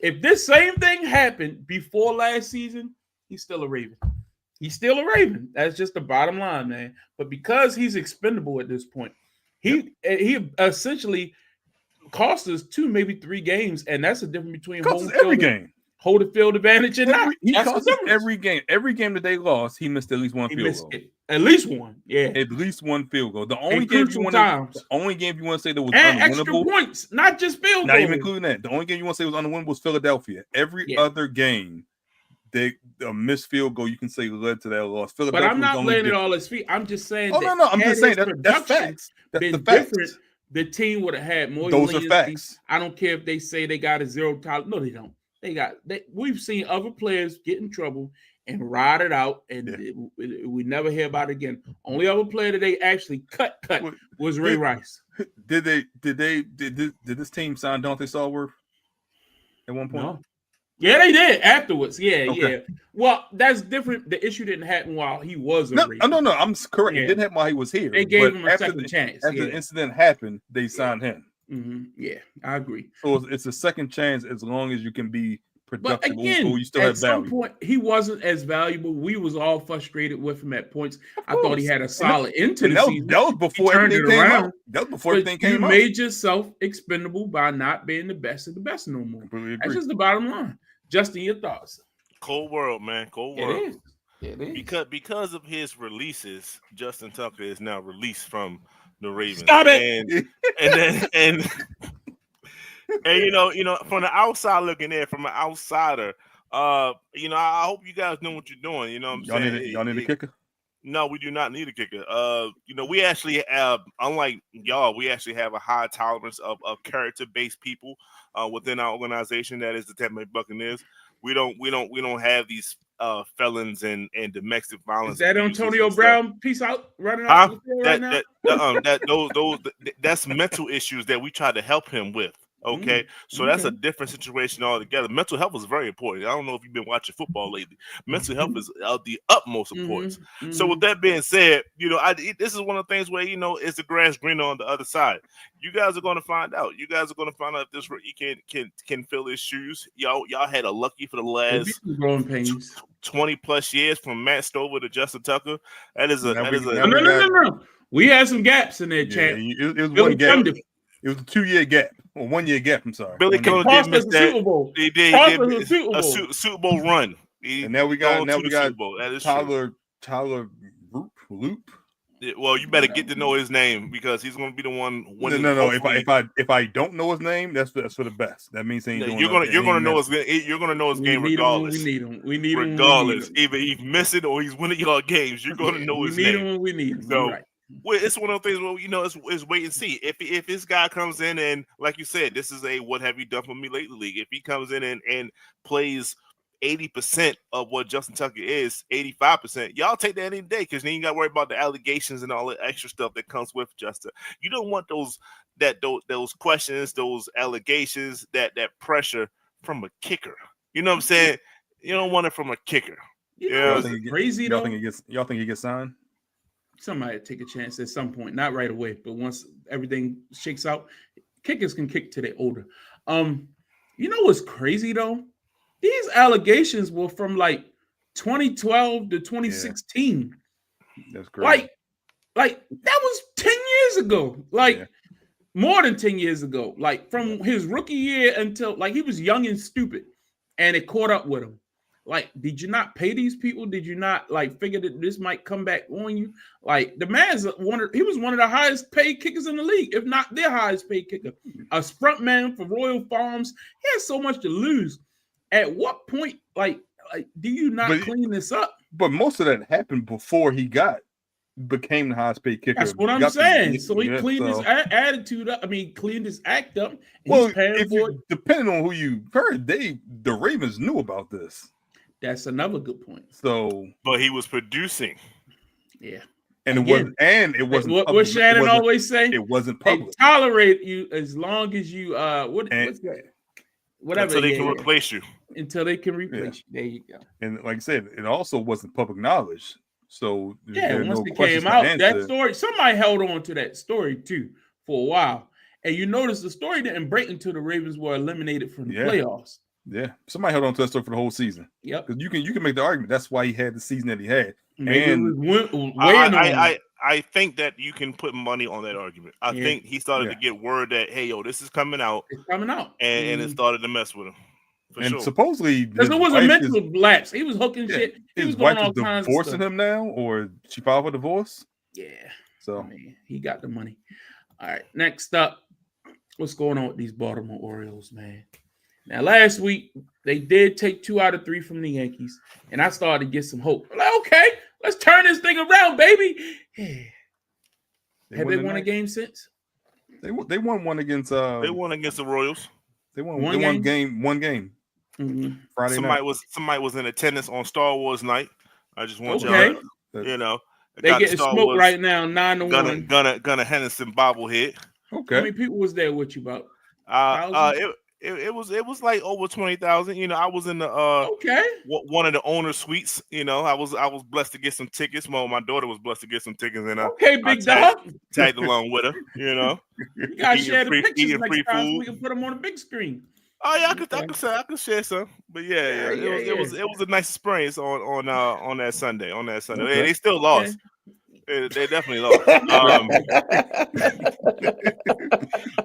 [SPEAKER 1] if this same thing happened before last season, he's still a Raven. He's still a Raven. That's just the bottom line, man. But because he's expendable at this point, he essentially cost us 2, maybe 3 games, and that's the difference between
[SPEAKER 2] every game.
[SPEAKER 1] Hold the field advantage and not.
[SPEAKER 2] He cost us every game. Every game that they lost, he missed at least one field goal.
[SPEAKER 1] At least one, yeah.
[SPEAKER 2] At least one field goal. The only game you want to say that was
[SPEAKER 1] and
[SPEAKER 2] unwinnable,
[SPEAKER 1] extra points, not just field goals.
[SPEAKER 2] Not even including that. The only game you want to say was unwinnable was Philadelphia. Every other game, a missed field goal you can say led to that loss.
[SPEAKER 1] But I'm not laying it all at his feet. I'm just saying.
[SPEAKER 2] Oh no, I'm just saying that's facts. That's the facts.
[SPEAKER 1] The team would have had more.
[SPEAKER 2] Those are facts.
[SPEAKER 1] I don't care if they say they got a 0 tolerance. No, they don't. We've seen other players get in trouble and ride it out, and we never hear about it again. Only other player that they actually cut was Ray Rice.
[SPEAKER 2] Did this team sign Dante Stallworth at one point?
[SPEAKER 1] No. Yeah, they did afterwards. Yeah. Well, that's different. The issue didn't happen while he was a Raven.
[SPEAKER 2] No. I'm correct. It didn't happen while he was here.
[SPEAKER 1] They gave him a second chance.
[SPEAKER 2] After the incident happened, they signed him.
[SPEAKER 1] Mm-hmm. Yeah, I agree.
[SPEAKER 2] So it's a second chance as long as you can be productive.
[SPEAKER 1] But again,
[SPEAKER 2] you still have value.
[SPEAKER 1] Some point, he wasn't as valuable. We was all frustrated with him at points. I thought he had a solid into the season.
[SPEAKER 2] That was before everything came out. That was before everything came out.
[SPEAKER 1] You made yourself expendable by not being the best of the best no more. That's just the bottom line. Justin, your thoughts?
[SPEAKER 3] Cold world, man. Cold world.
[SPEAKER 1] It is.
[SPEAKER 3] Because of his releases, Justin Tucker is now released from the Ravens.
[SPEAKER 1] Stop it.
[SPEAKER 3] And you know, from the outside looking in, from an outsider, I hope you guys know what you're doing. You know what I'm saying?
[SPEAKER 2] Y'all need a kicker?
[SPEAKER 3] No, we do not need a kicker. We actually have, unlike y'all, we actually have a high tolerance of character-based people within our organization. That is the Tampa Bay Buccaneers. We don't have these felons and domestic violence.
[SPEAKER 1] Is that Antonio Brown? Peace out, running out the field right now.
[SPEAKER 3] That's mental issues that we try to help him with. Okay, so that's a different situation altogether. Mental health is very important. I don't know if you've been watching football lately. Mental health is of the utmost importance. So with that being said, this is one of the things where is the grass greener on the other side. You guys are going to find out. You guys are going to find out if this rookie can fill his shoes. Y'all had a lucky for the last 20 plus years from Matt Stover to Justin Tucker.
[SPEAKER 1] No. We had some gaps in there, champ.
[SPEAKER 2] It was one gap. It was a 2-year gap, or 1-year gap. I'm sorry.
[SPEAKER 3] Billy Cohen did miss that.
[SPEAKER 1] Super Bowl.
[SPEAKER 3] He did a Super Bowl run.
[SPEAKER 2] And now we got Tyler Loop.
[SPEAKER 3] Well, you better get to know his name because he's going to be the one winning.
[SPEAKER 2] No. If I don't know his name, that's for the best. That means you're
[SPEAKER 3] going to know his game regardless.
[SPEAKER 1] We need him.
[SPEAKER 3] Regardless, either he's missing or he's winning y'all games. You're going to know his name.
[SPEAKER 1] We need him.
[SPEAKER 3] So. Right. Well, it's one of the things where it's wait and see. If this guy comes in and, like you said, this is a what have you done for me lately league. If he comes in and plays 80% of what Justin Tucker is, 85%, y'all take that any day because then you got to worry about the allegations and all the extra stuff that comes with Justin. You don't want those questions, those allegations, that pressure from a kicker. You know what I'm saying? You don't want it from a kicker.
[SPEAKER 1] Crazy though.
[SPEAKER 2] Y'all think he gets signed?
[SPEAKER 1] Somebody take a chance at some point, not right away, but once everything shakes out, kickers can kick till they're older. What's crazy though? These allegations were from like 2012 to 2016.
[SPEAKER 2] Yeah. That's crazy.
[SPEAKER 1] Like that was 10 years ago. More than 10 years ago. Like from his rookie year until he was young and stupid, and it caught up with him. Did you not pay these people? Did you not figure that this might come back on you? The man's he was one of the highest paid kickers in the league, if not their highest paid kicker. A front man for Royal Farms. He has so much to lose. At what point, do you not clean this up?
[SPEAKER 2] But most of that happened before he got became the highest paid kicker.
[SPEAKER 1] That's what I'm
[SPEAKER 2] Got the-
[SPEAKER 1] saying. So he
[SPEAKER 2] yeah,
[SPEAKER 1] cleaned his
[SPEAKER 2] so-
[SPEAKER 1] attitude up. I mean, cleaned his act up. And
[SPEAKER 2] Well,
[SPEAKER 1] he's paying
[SPEAKER 2] if
[SPEAKER 1] for it.
[SPEAKER 2] you, depending on who you heard, the Ravens knew about this.
[SPEAKER 1] That's another good point.
[SPEAKER 2] So,
[SPEAKER 3] But he was producing.
[SPEAKER 1] Yeah.
[SPEAKER 2] and
[SPEAKER 1] Again,
[SPEAKER 2] it wasn't.
[SPEAKER 1] What
[SPEAKER 2] public.
[SPEAKER 1] Shannon
[SPEAKER 2] it wasn't,
[SPEAKER 1] always say?
[SPEAKER 2] it wasn't
[SPEAKER 1] They
[SPEAKER 2] public.
[SPEAKER 1] tolerate you as long as you what's that? Whatever.
[SPEAKER 3] Until they can replace you.
[SPEAKER 1] Until they can replace you. There you go.
[SPEAKER 2] And like I said, it also wasn't public knowledge. So
[SPEAKER 1] Yeah,
[SPEAKER 2] there are
[SPEAKER 1] once
[SPEAKER 2] no
[SPEAKER 1] it
[SPEAKER 2] questions
[SPEAKER 1] came
[SPEAKER 2] to
[SPEAKER 1] out,
[SPEAKER 2] answer.
[SPEAKER 1] that story, somebody held on to that story too for a while. And you notice the story didn't break until the Ravens were eliminated from the playoffs.
[SPEAKER 2] Yeah, somebody held on to that story for the whole season.
[SPEAKER 1] Yep.
[SPEAKER 2] Because you can make the argument that's why he had the season that he had.
[SPEAKER 1] Maybe
[SPEAKER 2] And
[SPEAKER 1] it was weighing on him.
[SPEAKER 3] I think that you can put money on that argument. I think he started to get word that, hey, yo, this is coming out.
[SPEAKER 1] It's coming out.
[SPEAKER 3] And it started to mess with him.
[SPEAKER 2] And supposedly,
[SPEAKER 1] because it was a mental lapse. He was hooking shit. He
[SPEAKER 2] his
[SPEAKER 1] was doing
[SPEAKER 2] wife
[SPEAKER 1] all
[SPEAKER 2] is
[SPEAKER 1] kinds of
[SPEAKER 2] divorcing
[SPEAKER 1] stuff.
[SPEAKER 2] him now, or she filed for divorce.
[SPEAKER 1] Yeah.
[SPEAKER 2] So
[SPEAKER 1] I mean, he got the money. All right. Next up, what's going on with these Baltimore Orioles, man? Now, last week they did take 2 out of 3 from the Yankees, and I started to get some hope. I'm like, okay, let's turn this thing around, baby. Have they won a game since?
[SPEAKER 2] They won one against.
[SPEAKER 3] They won against the Royals.
[SPEAKER 2] They won one game.
[SPEAKER 1] Mm-hmm.
[SPEAKER 2] Friday night.
[SPEAKER 3] Somebody was in attendance on Star Wars night. I just want
[SPEAKER 1] Okay.
[SPEAKER 3] y'all, you know,
[SPEAKER 1] They getting smoked right now, 9-1.
[SPEAKER 3] Gunnar Henderson bobblehead.
[SPEAKER 2] Okay.
[SPEAKER 1] How many people was there with you about?
[SPEAKER 3] It was like over 20,000. You know, I was in the one of the owner suites. You know, I was blessed to get some tickets. My daughter was blessed to get some tickets, and
[SPEAKER 1] big dog,
[SPEAKER 3] tagged along with her. You know,
[SPEAKER 1] you gotta share the pictures next time so
[SPEAKER 3] food.
[SPEAKER 1] we can put them on the big screen.
[SPEAKER 3] Oh yeah, I could share some, but it was a nice experience on that Sunday.
[SPEAKER 2] Okay.
[SPEAKER 3] They still lost. They definitely lost.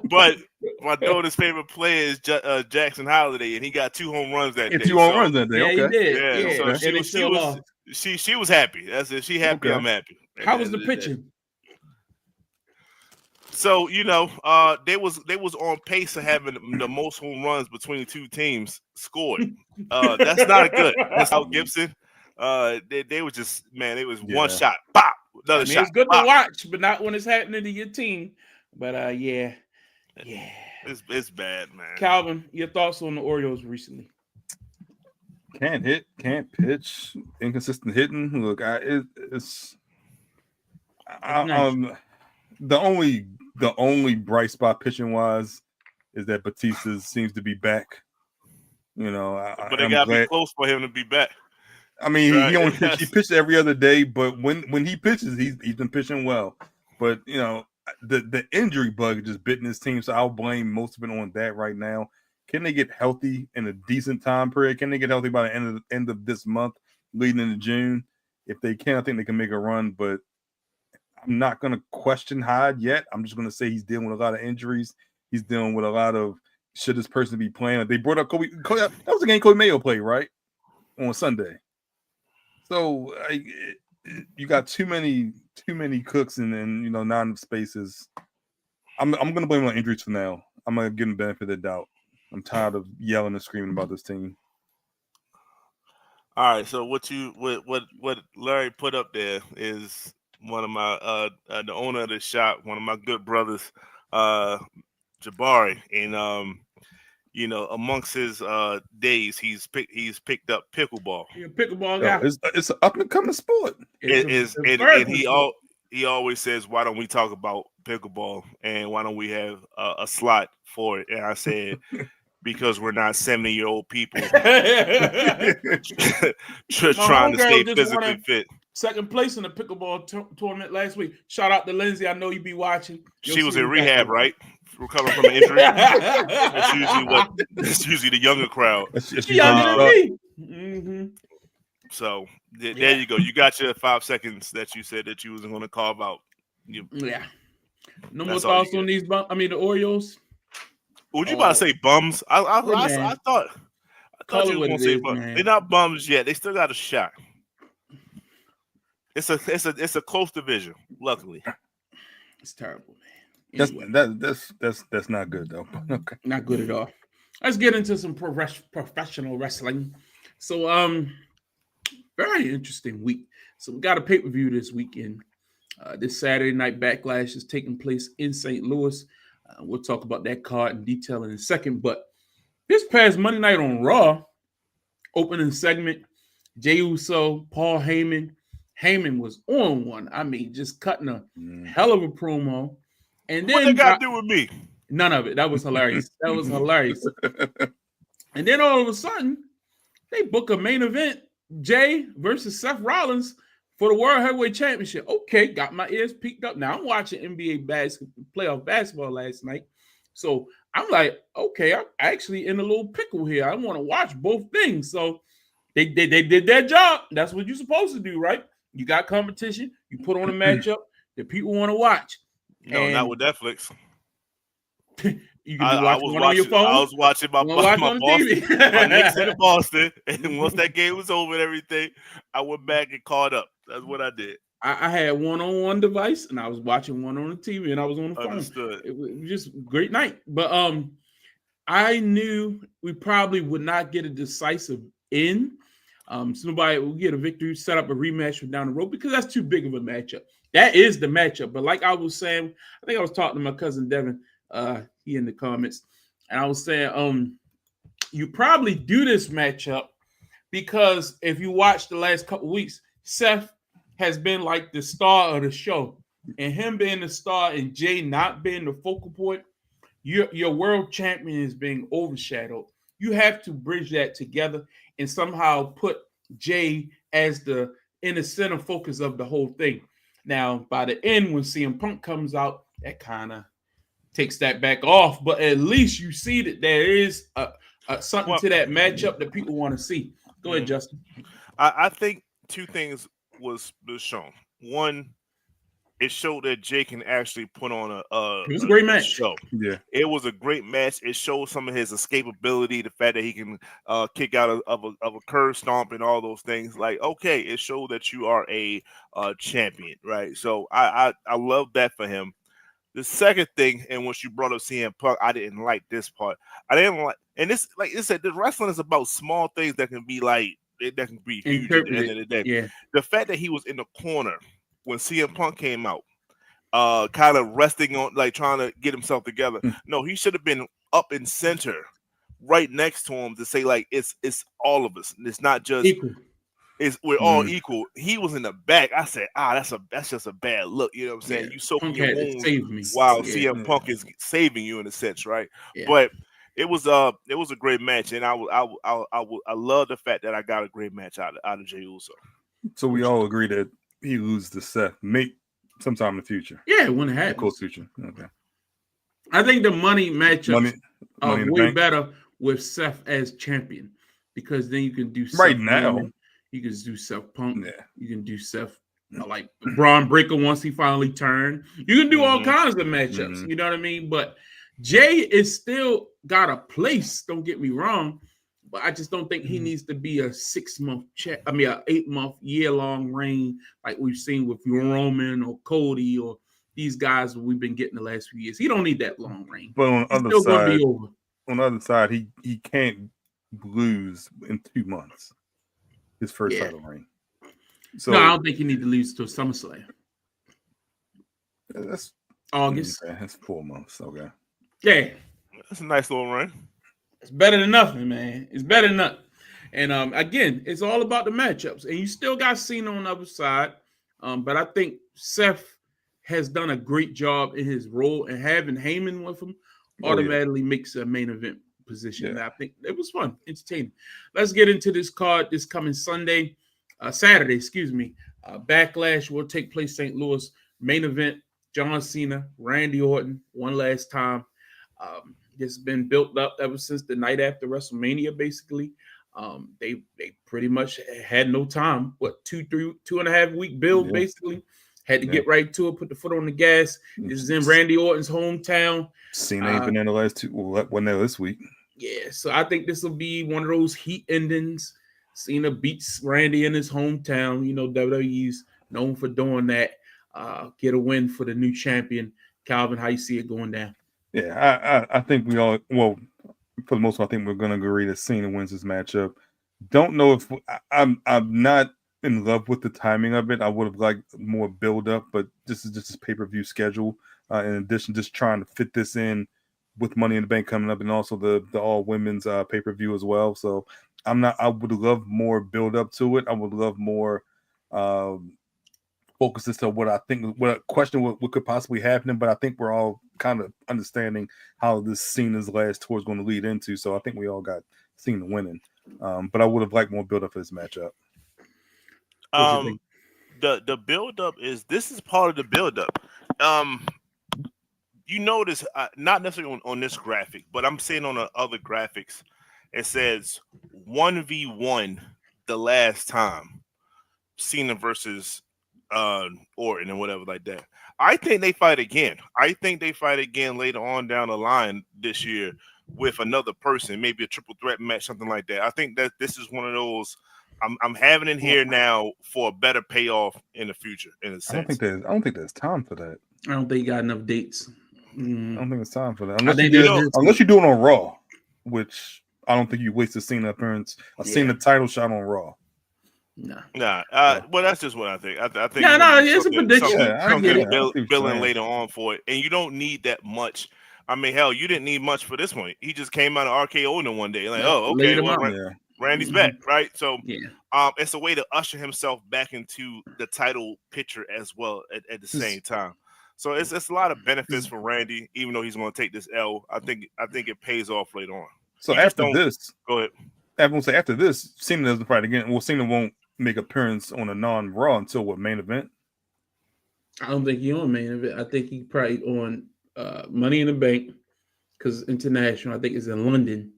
[SPEAKER 3] But my daughter's favorite player is Jackson Holiday, and he got 2 home runs that day.
[SPEAKER 2] 2 home runs that day.
[SPEAKER 1] Yeah,
[SPEAKER 2] Okay.
[SPEAKER 1] he did.
[SPEAKER 3] Yeah. So she was happy. That's it. She happy. Okay. I'm happy.
[SPEAKER 1] How was the pitching?
[SPEAKER 3] So they was on pace of having the most home runs between 2 teams scored. That's not good. That's how Gibson. They were just they was one shot, pop, another shot.
[SPEAKER 1] It's good to watch, but not when it's happening to your team. But
[SPEAKER 3] it's bad, man.
[SPEAKER 1] Calvin, your thoughts on the Orioles recently?
[SPEAKER 2] Can't hit, can't pitch, inconsistent hitting. Look, the only bright spot pitching wise is that Batista seems to be back. You know,
[SPEAKER 3] but it got to be close for him to be back.
[SPEAKER 2] I mean, he pitched every other day, but when he pitches, he's been pitching well. But you know, the injury bug just bitten his team, so I'll blame most of it on that right now. Can they get healthy in a decent time period? Can they get healthy by the end of this month, leading into June? If they can, I think they can make a run. But I'm not going to question Hyde yet. I'm just going to say he's dealing with a lot of injuries. He's dealing with a lot of should this person be playing? They brought up Kobe. That was a game Kobe Mayo played, right, on Sunday. So you got too many cooks and then not enough spaces. I'm gonna blame it on injuries for now. I'm gonna give them the benefit of the doubt. I'm tired of yelling and screaming about this team.
[SPEAKER 3] All right, so what Larry put up there is one of my the owner of the shop, one of my good brothers, Jabari, and amongst his days, he's picked up pickleball.
[SPEAKER 1] You're a pickleball guy.
[SPEAKER 2] It's an up and coming sport.
[SPEAKER 3] And he always says, "Why don't we talk about pickleball and why don't we have a slot for it?" And I said, "Because we're not 70-year-old people trying to stay physically fit."
[SPEAKER 1] Second place in the pickleball tournament last week. Shout out to Lindsay. I know you be watching.
[SPEAKER 3] She was in rehab, right? Recovering from an injury. That's usually the younger crowd.
[SPEAKER 1] She younger than me. Mm-hmm.
[SPEAKER 3] So there you go. You got your 5 seconds that you said that you was going to carve out.
[SPEAKER 1] Yeah. No more thoughts on these the Orioles?
[SPEAKER 3] Would you about to say bums? I thought you were going to say bums. Man. They're not bums yet. They still got a shot. It's a close division. Luckily,
[SPEAKER 1] it's terrible, man. Anyway.
[SPEAKER 2] That's not good though. Okay,
[SPEAKER 1] not good at all. Let's get into some professional wrestling. So, very interesting week. So we got a pay-per-view this weekend. This Saturday night Backlash is taking place in St. Louis. We'll talk about that card in detail in a second. But this past Monday night on Raw, opening segment, Jey Uso, Paul Heyman. Heyman was on one. I mean, just cutting a hell of a promo. And then
[SPEAKER 3] what they got to do with me?
[SPEAKER 1] None of it. That was hilarious. That was hilarious. And then all of a sudden, they book a main event, Jay versus Seth Rollins for the World Heavyweight Championship. Okay, got my ears peaked up. Now I'm watching NBA playoff basketball last night. So I'm like, okay, I'm actually in a little pickle here. I want to watch both things. So they did their job. That's what you're supposed to do, right? You got competition. You put on a matchup that people want to watch.
[SPEAKER 3] No, not with Netflix.
[SPEAKER 1] You can watch one on your phone.
[SPEAKER 3] I was watching my Boston, my Knicks in Boston, and once that game was over and everything, I went back and caught up. That's what I did.
[SPEAKER 1] I had one on one device, and I was watching one on the TV, and I was on the phone.
[SPEAKER 3] Understood.
[SPEAKER 1] It was just a great night. But I knew we probably would not get a decisive end. So nobody will get a victory, set up a rematch from down the road because that's too big of a matchup. That is the matchup. But like I was saying, I think I was talking to my cousin Devin. He in the comments, and I was saying, you probably do this matchup because if you watch the last couple weeks, Seth has been like the star of the show, and him being the star and Jay not being the focal point, your world champion is being overshadowed. You have to bridge that together and somehow put Jay as the in the center focus of the whole thing. Now, by the end, when CM Punk comes out, that kind of takes that back off, but at least you see that there is something to that matchup that people want to see. Go ahead, Justin.
[SPEAKER 3] I think two things was shown. One, it showed that Jay can actually put on
[SPEAKER 1] it was a great match.
[SPEAKER 3] Show.
[SPEAKER 2] Yeah,
[SPEAKER 3] it was a great match. It showed some of his escapability, the fact that he can kick out of a curve stomp and all those things. Like, okay, it showed that you are a champion, right? So I love that for him. The second thing, and once you brought up CM Punk, I didn't like this part. I didn't like, and this, like I said, the wrestling is about small things that can be like, that can be huge at the end of the day.
[SPEAKER 1] Yeah.
[SPEAKER 3] The fact that he was in the corner when CM Punk came out, kind of resting on, like trying to get himself together. No, he should have been up in center, right next to him to say like, it's all of us. It's not just.
[SPEAKER 1] Equal.
[SPEAKER 3] We're all equal. He was in the back. I said, that's just a bad look. You know what I'm saying?
[SPEAKER 1] Yeah.
[SPEAKER 3] You soaking
[SPEAKER 1] Punk
[SPEAKER 3] your
[SPEAKER 1] had to
[SPEAKER 3] wounds
[SPEAKER 1] save me.
[SPEAKER 3] while CM Punk is saving you in a sense, right?
[SPEAKER 1] Yeah.
[SPEAKER 3] But it was a great match, and I love the fact that I got a great match out of Jey Uso.
[SPEAKER 2] So we all agree that he loses to Seth, maybe sometime in the future.
[SPEAKER 1] Yeah, when it happens.
[SPEAKER 2] Close future. Okay.
[SPEAKER 1] I think the money matchups are way
[SPEAKER 2] bank.
[SPEAKER 1] better with Seth as champion because then you can do
[SPEAKER 2] right now.
[SPEAKER 1] Roman. You can do Seth Punk.
[SPEAKER 2] Yeah.
[SPEAKER 1] You can do Seth, like Braun Breaker once he finally turned. You can do all kinds of matchups. You know what I mean? But Jay is still got a place. Don't get me wrong, but I just don't think he needs to be a 6-month check. I mean, an 8-month, year-long reign like we've seen with Roman or Cody or these guys we've been getting the last few years. He don't need that long reign.
[SPEAKER 2] But on the other side, he can't lose in 2 months. His first title reign. So
[SPEAKER 1] no, I don't think he needs to lose to SummerSlam.
[SPEAKER 2] That's
[SPEAKER 1] August.
[SPEAKER 2] That's 4 months. Okay.
[SPEAKER 3] Yeah, that's a nice little run.
[SPEAKER 1] It's better than nothing, man. It's better than nothing. And again, it's all about the matchups. And you still got Cena on the other side. But I think Seth has done a great job in his role, and having Heyman with him automatically makes a main event position. And I think it was fun, entertaining. Let's get into this card this coming Saturday. Backlash will take place St. Louis. Main event: John Cena, Randy Orton, one last time. It's been built up ever since the night after WrestleMania. Basically, they pretty much had no time. 2.5 week build. Basically, had to get right to it. Put the foot on the gas. This is in Randy Orton's hometown.
[SPEAKER 2] Cena ain't been in the last two. Well, wasn't there this week?
[SPEAKER 1] Yeah, so I think this will be one of those heat endings. Cena beats Randy in his hometown. You know, WWE's known for doing that. Get a win for the new champion. Calvin, how you see it going down?
[SPEAKER 2] Yeah, I think we all, well, for the most part, I think we're going to agree that Cena wins this matchup. Don't know if I'm not in love with the timing of it. I would have liked more build up, but this is just his pay-per-view schedule. In addition, just trying to fit this in with Money in the Bank coming up, and also the all women's pay-per-view as well. So I would love more build up to it. I would love more focus as to what I think, what could possibly happen. But I think we're all kind of understanding how this Cena's last tour is going to lead into. So I think we all got Cena winning. But I would have liked more build up for this matchup.
[SPEAKER 3] The build up this is part of the build up. You notice, not necessarily on this graphic, but I'm seeing on the other graphics, it says 1v1 the last time Cena versus Orton and whatever like that. I think they fight again. I think they fight again later on down the line this year with another person, maybe a triple threat match, something like that. I think that this is one of those. I'm having it here now for a better payoff in the future. In a sense,
[SPEAKER 2] I don't think there's time for that.
[SPEAKER 1] I don't think you got enough dates.
[SPEAKER 2] I don't think it's time for that.
[SPEAKER 1] Unless
[SPEAKER 2] you do it on Raw, which I don't think you waste a Cena appearance. Cena title shot on Raw.
[SPEAKER 3] Nah. Well, that's just what I think. I think.
[SPEAKER 1] It's a prediction.
[SPEAKER 3] Billing later on for it, and you don't need that much. I mean, hell, you didn't need much for this one. He just came out of RKO in one day, like, Randy's back, right? So, it's a way to usher himself back into the title picture as well at the same time. So it's a lot of benefits for Randy, even though he's going to take this L. I think it pays off later on.
[SPEAKER 2] So after this,
[SPEAKER 3] go ahead.
[SPEAKER 2] After this, Cena doesn't fight again. Well, Cena won't make appearance on a non-Raw until what, main event?
[SPEAKER 1] I don't think he's on main event. I think he probably on Money in the Bank, because international, I think, is in London.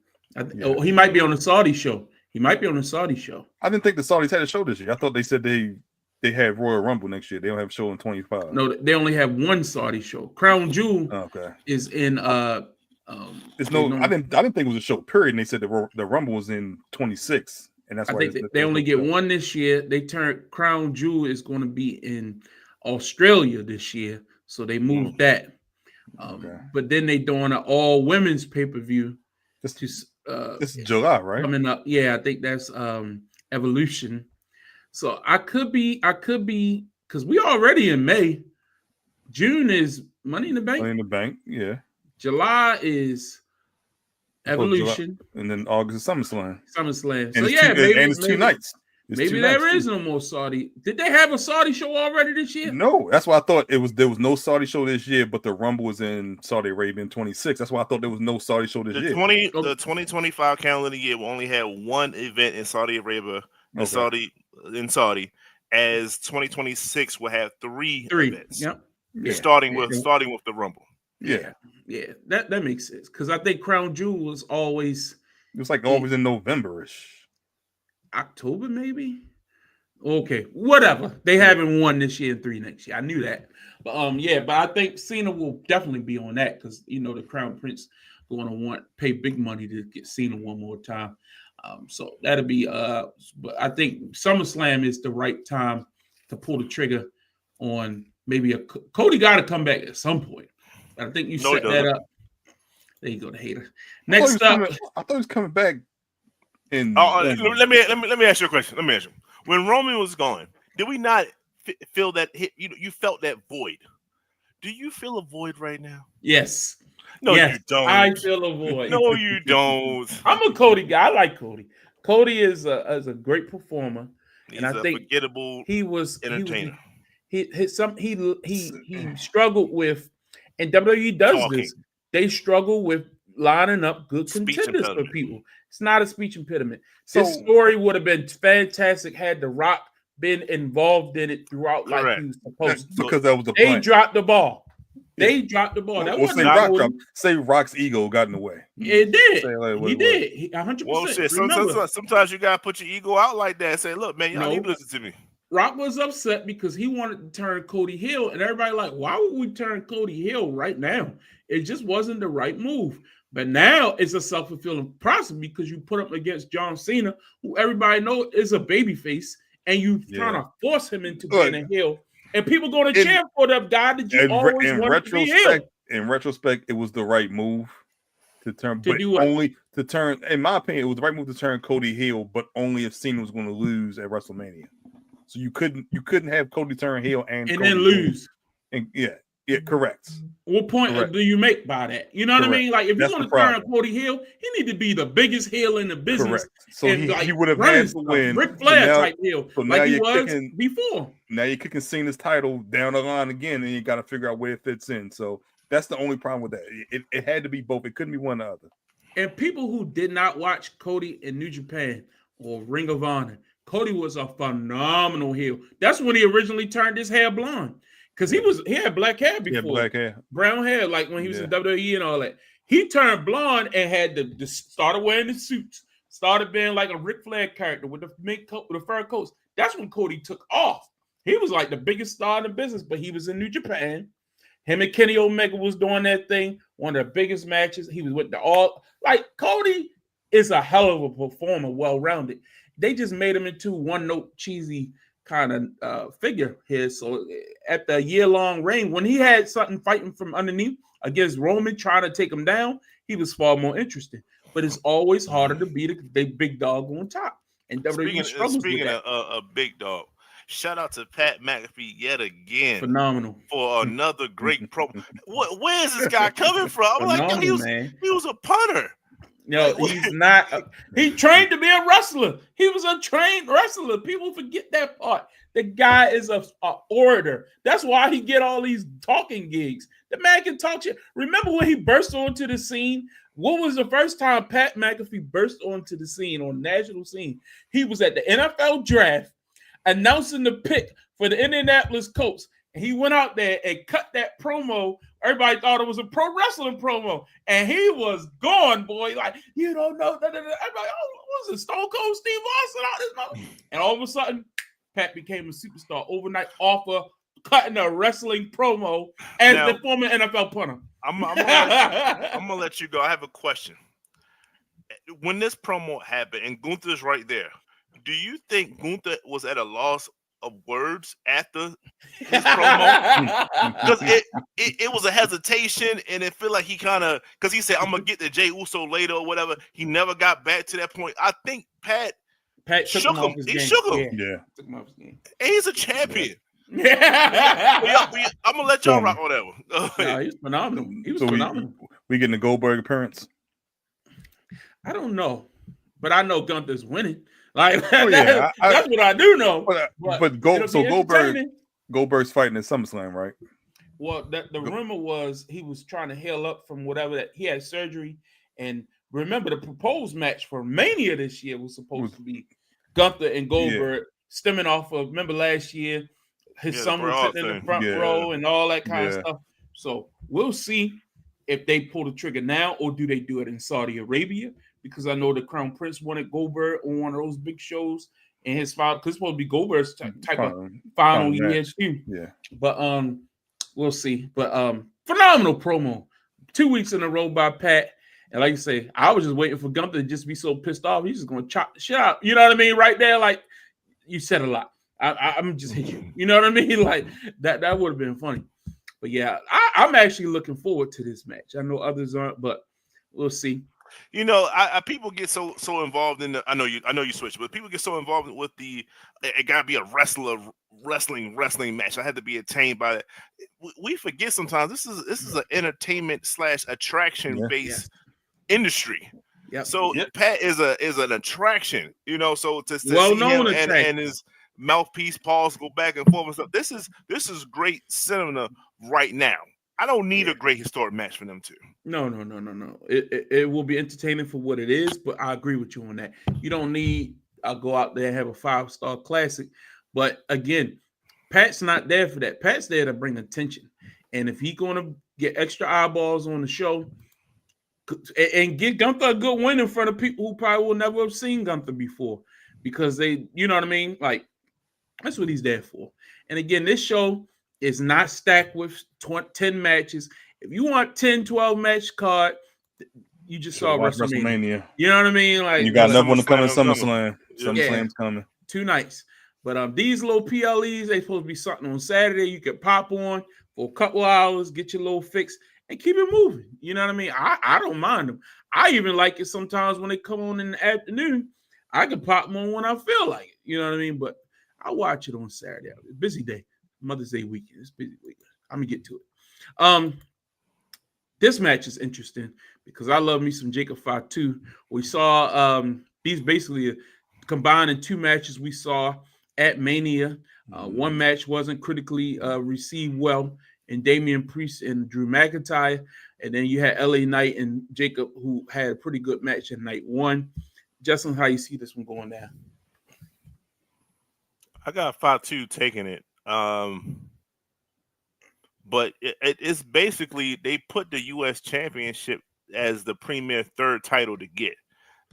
[SPEAKER 1] He might be on the Saudi show. I didn't think the Saudis had a show this year. I thought they said they had Royal Rumble next year. They don't have a show in 25. No, they only have one Saudi show. Crown Jewel is in
[SPEAKER 2] it's no. I didn't think it was a show. Period. And they said the Rumble was in 26, and that's why
[SPEAKER 1] they only get one this year. They turned Crown Jewel is going to be in Australia this year, so they moved that. But then they doing an all women's pay-per-view.
[SPEAKER 2] This is July, right?
[SPEAKER 1] Coming up, I think that's Evolution. So I could be because we already in May. June is Money in the Bank.
[SPEAKER 2] Money in the Bank, yeah.
[SPEAKER 1] July is Evolution,
[SPEAKER 2] and then August is SummerSlam.
[SPEAKER 1] And
[SPEAKER 2] so it's 2 nights.
[SPEAKER 1] Maybe there is no more Saudi. Did they have a Saudi show already this year?
[SPEAKER 2] No, that's why I thought there was no Saudi show this year, but the Rumble was in Saudi Arabia in 26. That's why I thought there was no Saudi show this year.
[SPEAKER 3] The 2025 calendar year will only have one event in Saudi Arabia, in Saudi, as 2026 will have three events.
[SPEAKER 1] Yep.
[SPEAKER 3] Starting with the Rumble.
[SPEAKER 1] Yeah. That makes sense, because I think Crown Jewel was always.
[SPEAKER 2] It was like always in November-ish.
[SPEAKER 1] October, maybe. Okay, whatever. They haven't won this year and 3 next year. I knew that, but I think Cena will definitely be on that, because the Crown Prince going to pay big money to get Cena one more time. So that'll be but I think SummerSlam is the right time to pull the trigger on maybe Cody got to come back at some point. I think you set that up. There you go, the hater. Next up,
[SPEAKER 2] I thought he was coming back.
[SPEAKER 3] Let me ask you a question. When Roman was gone, did we not feel that hit? You felt that void. Do you feel a void right now?
[SPEAKER 1] Yes.
[SPEAKER 3] No, you don't.
[SPEAKER 1] I feel a void.
[SPEAKER 3] No, you don't.
[SPEAKER 1] I'm a Cody guy. I like Cody. Cody is a great performer,
[SPEAKER 3] and I think forgettable.
[SPEAKER 1] He was
[SPEAKER 3] entertainer.
[SPEAKER 1] He struggled with, and WWE does this. They struggle with lining up good contenders for people. It's not a speech impediment. His story would have been fantastic had The Rock been involved in it throughout, like he was supposed to.
[SPEAKER 2] Because that was the
[SPEAKER 1] They
[SPEAKER 2] point.
[SPEAKER 1] dropped the ball. They dropped the ball. That wasn't
[SPEAKER 2] say Rock's ego got in the way.
[SPEAKER 1] It did. He did. 100%.
[SPEAKER 3] Well, shit. Sometimes you gotta put your ego out like that and say, "Look, man, y'all need to listen to me."
[SPEAKER 1] Rock was upset because he wanted to turn Cody heel, and everybody like, why would we turn Cody heel right now? It just wasn't the right move. But now it's a self-fulfilling prophecy, because you put up against John Cena, who everybody knows is a babyface, and you trying to force him into being a heel. And people going to cheer for that guy that you always wanted to be heel.
[SPEAKER 2] In retrospect, it was the right move to turn. In my opinion, it was the right move to turn Cody heel, but only if Cena was going to lose at WrestleMania. So you couldn't have Cody turn heel and
[SPEAKER 1] and
[SPEAKER 2] Cody
[SPEAKER 1] then
[SPEAKER 2] win.
[SPEAKER 1] lose.
[SPEAKER 2] And yeah, correct.
[SPEAKER 1] What point
[SPEAKER 2] Correct.
[SPEAKER 1] do you make by that? You know what I
[SPEAKER 2] Correct.
[SPEAKER 1] mean? Like if
[SPEAKER 2] That's
[SPEAKER 1] you're
[SPEAKER 2] the
[SPEAKER 1] going to turn
[SPEAKER 2] problem.
[SPEAKER 1] Cody heel, he need to be the biggest heel in the business.
[SPEAKER 2] Correct. So
[SPEAKER 1] and
[SPEAKER 2] he
[SPEAKER 1] like
[SPEAKER 2] would have
[SPEAKER 1] running
[SPEAKER 2] had to
[SPEAKER 1] stuff,
[SPEAKER 2] win.
[SPEAKER 1] Ric
[SPEAKER 2] So
[SPEAKER 1] Flair
[SPEAKER 2] now-
[SPEAKER 1] type heel,
[SPEAKER 2] so now
[SPEAKER 1] like he
[SPEAKER 2] you're
[SPEAKER 1] was
[SPEAKER 2] kicking-
[SPEAKER 1] before.
[SPEAKER 2] Now you're kicking Cena's title down the line again, and you got to figure out where it fits in. So that's the only problem with that. It had to be both. It couldn't be one or the other.
[SPEAKER 1] And people who did not watch Cody in New Japan or Ring of Honor, Cody was a phenomenal heel. That's when he originally turned his hair blonde. Because he had black hair before.
[SPEAKER 2] Yeah, black hair.
[SPEAKER 1] Brown hair, like when he was in
[SPEAKER 2] Yeah.
[SPEAKER 1] WWE and all that. He turned blonde and had the started wearing the suits, started being like a Ric Flair character with the mink coat, with the fur coats. That's when Cody took off. He was like the biggest star in the business, but he was in New Japan. Him and Kenny Omega was doing that thing, one of the biggest matches. He was with the all like Cody is a hell of a performer, well-rounded. They just made him into one-note cheesy kind of figure here. So at the year-long reign, when he had something fighting from underneath against Roman, trying to take him down, he was far more interesting. But it's always harder to beat the big dog on top. And WWE struggles with that.
[SPEAKER 3] Of big dog, shout out to Pat McAfee yet again
[SPEAKER 1] Phenomenal.
[SPEAKER 3] for another great pro. Where is this guy coming from? I'm like, yo,
[SPEAKER 1] Phenomenal, man.
[SPEAKER 3] he was a punter.
[SPEAKER 1] No, he's not. He trained to be a wrestler. He was a trained wrestler. People forget that part. The guy is a orator. That's why he get all these talking gigs. The man can talk shit. Remember when he burst onto the scene? What was the first time Pat McAfee burst onto the scene on national scene? He was at the NFL draft announcing the pick for the Indianapolis Colts. And he went out there and cut that promo. Everybody thought it was a pro wrestling promo. And he was gone, boy. Like, you don't know. Everybody, oh, what was it? Stone Cold Steve Austin out this mother? And all of a sudden, Pat became a superstar overnight off of cutting a wrestling promo as the former NFL punter.
[SPEAKER 3] I'm gonna let you go. I have a question. When this promo happened, and Gunther's right there, do you think Gunther was at a loss of words after his promo? Because it was a hesitation, and it felt like he kind of, because he said, I'm gonna get to Jey Uso later or whatever. He never got back to that point. I think Pat shook him. He shook him.
[SPEAKER 2] Yeah.
[SPEAKER 1] Took him off his game.
[SPEAKER 3] And he's a champion.
[SPEAKER 1] Yeah.
[SPEAKER 3] I'm gonna let y'all rock on that one.
[SPEAKER 1] No, he was phenomenal. He was
[SPEAKER 2] So
[SPEAKER 1] phenomenal.
[SPEAKER 2] we getting the Goldberg appearance.
[SPEAKER 1] I don't know, but I know Gunther's winning. Like
[SPEAKER 2] Oh, yeah.
[SPEAKER 1] that's what I do know.
[SPEAKER 2] But
[SPEAKER 1] it'll be entertaining.
[SPEAKER 2] Goldberg's fighting in SummerSlam, right?
[SPEAKER 1] Well, the rumor was he was trying to heal up from whatever that he had surgery. And remember, the proposed match for Mania this year was supposed to be Gunther and Goldberg, stemming off of, remember last year, his son was sitting in the front row and all that kind of stuff. So we'll see if they pull the trigger now, or do they do it in Saudi Arabia? Because I know the Crown Prince wanted Goldberg on one of those big shows, and his final, because it's supposed to be Goldberg's type of final year too.
[SPEAKER 2] Yeah.
[SPEAKER 1] But we'll see. But phenomenal promo. 2 weeks in a row by Pat. And like you say, I was just waiting for Gunther to just be so pissed off. He's just gonna chop the shit out. You know what I mean? Right there, like you said a lot. I'm just hit you. You know what I mean? Like that would have been funny. But yeah, I'm actually looking forward to this match. I know others aren't, but we'll see.
[SPEAKER 3] You know, I people get so involved in the. I know you switch, but people get so involved with the. It gotta be a wrestling match. I had to be attained by it. We forget sometimes this is an entertainment / attraction based industry.
[SPEAKER 1] Yep.
[SPEAKER 3] So Pat is an attraction. You know, so to see
[SPEAKER 1] known
[SPEAKER 3] him and his mouthpiece pause go back and forth and stuff. This is great cinema right now. I don't need a great historic match for them too.
[SPEAKER 1] No. It will be entertaining for what it is, but I agree with you on that. You don't need I'll go out there and have a 5-star classic. But again, Pat's not there for that. Pat's there to bring attention. And if he's going to get extra eyeballs on the show and get Gunther a good win in front of people who probably will never have seen Gunther before, because they, you know what I mean? Like, that's what he's there for. And again, this show is not stacked with 10 matches. If you want 10, 12 match card, you just saw WrestleMania. You know what I mean? Like,
[SPEAKER 2] you got another one to come in SummerSlam. SummerSlam's coming.
[SPEAKER 1] 2 nights. But these little PLEs, they supposed to be something on Saturday you could pop on for a couple hours, get your little fix, and keep it moving. You know what I mean? I don't mind them. I even like it sometimes when they come on in the afternoon. I can pop them on when I feel like it. You know what I mean? But I'll watch it on Saturday. Busy day, Mother's Day weekend. It's busy weekend. I'm gonna get to it. This match is interesting because I love me some Jacob Fatu. We saw these basically combined in 2 matches we saw at Mania. One match wasn't critically received well, and Damian Priest and Drew McIntyre. And then you had LA Knight and Jacob, who had a pretty good match in night 1. Justin, how you see this one going down?
[SPEAKER 3] I got Fatu taking it. But it's basically they put the U.S. Championship as the premier 3rd title to get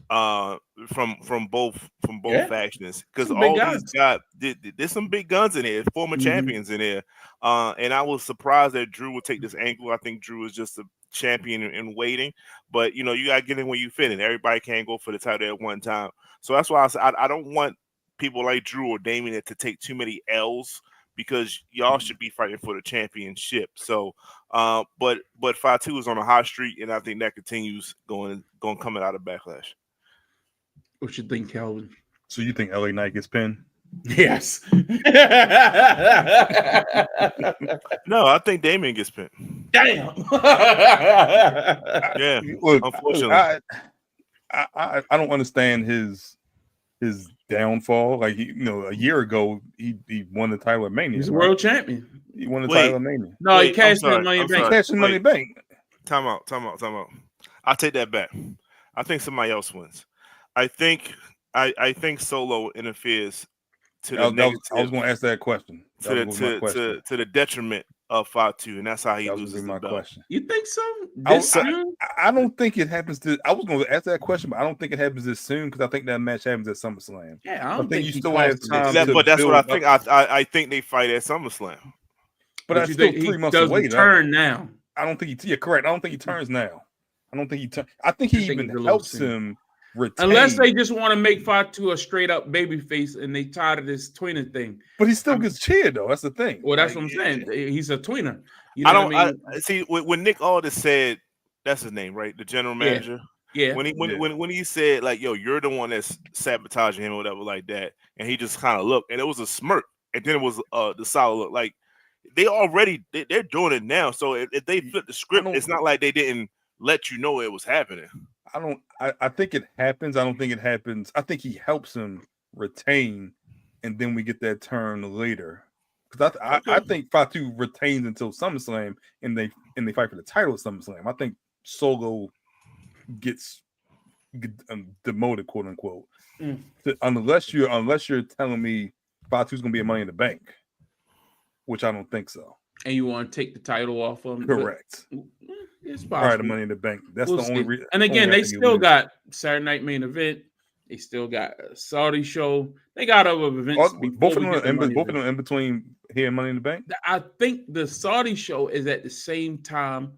[SPEAKER 3] from both factions, because all these guys, there's some big guns in there, former champions in there, and I was surprised that Drew would take this angle. I think Drew is just a champion in waiting, but you gotta get in where you fit in. Everybody can't go for the title at one time, so that's why I don't want people like Drew or Damien to take too many L's, because y'all should be fighting for the championship. So, but Fatu is on a hot streak, and I think that continues going coming out of Backlash.
[SPEAKER 1] What you think, Calvin?
[SPEAKER 2] So you think LA Knight gets pinned?
[SPEAKER 1] Yes.
[SPEAKER 2] No,
[SPEAKER 3] I think Damien gets pinned.
[SPEAKER 1] Damn.
[SPEAKER 3] Yeah. Look, unfortunately,
[SPEAKER 2] I don't understand his downfall. Like a year ago, he won the title of Mania.
[SPEAKER 1] He's a world champion.
[SPEAKER 2] He won the title of Mania.
[SPEAKER 1] No, he cashed in Money in Bank.
[SPEAKER 2] Cashed in Money in Bank.
[SPEAKER 3] Time out. I'll take that back. I think somebody else wins. I think Solo interferes to the negative.
[SPEAKER 2] I was going to ask that question.
[SPEAKER 3] To the detriment of Fatu, and that's how he loses the belt.
[SPEAKER 2] Question.
[SPEAKER 1] You think so?
[SPEAKER 2] I don't think it happens to. I was going to ask that question, but I don't think it happens this soon, because I think that match happens at SummerSlam.
[SPEAKER 1] Yeah, I don't think
[SPEAKER 2] you still have time.
[SPEAKER 3] But that's what I think. I think they fight at SummerSlam.
[SPEAKER 2] But that's still 3 months away.
[SPEAKER 1] Turn now.
[SPEAKER 2] I don't think he. Yeah, correct. I don't think he turns now. I don't think he turns. I think he even helps him. Retain.
[SPEAKER 1] Unless they just want to make Fatu a straight up babyface and they tired of this tweener thing.
[SPEAKER 2] But he still gets cheered though. That's the thing.
[SPEAKER 1] Well, that's what I'm saying. He's a tweener. You know
[SPEAKER 3] I see when Nick Aldis said, that's his name, right? The general manager.
[SPEAKER 1] Yeah.
[SPEAKER 3] When he said, like, yo, you're the one that's sabotaging him or whatever like that, and he just kind of looked, and it was a smirk, and then it was the solid look. Like they're doing it now. So if they flip the script, it's not like they didn't let you know it was happening.
[SPEAKER 2] I think it happens. I don't think it happens. I think he helps him retain, and then we get that turn later. Because I think Fatu retains until SummerSlam, and they fight for the title at SummerSlam. I think Solo gets demoted, quote unquote. Unless you're telling me Fatu's gonna be a Money in the Bank, which I don't think so.
[SPEAKER 1] And you want to take the title off of him?
[SPEAKER 2] Correct.
[SPEAKER 1] It's
[SPEAKER 2] possible. All right, the Money in the Bank. That's the only reason.
[SPEAKER 1] And again, they still got Saturday Night Main Event. They still got a Saudi show. They got other events.
[SPEAKER 2] Both of them in between here and Money in the Bank.
[SPEAKER 1] I think the Saudi show is at the same time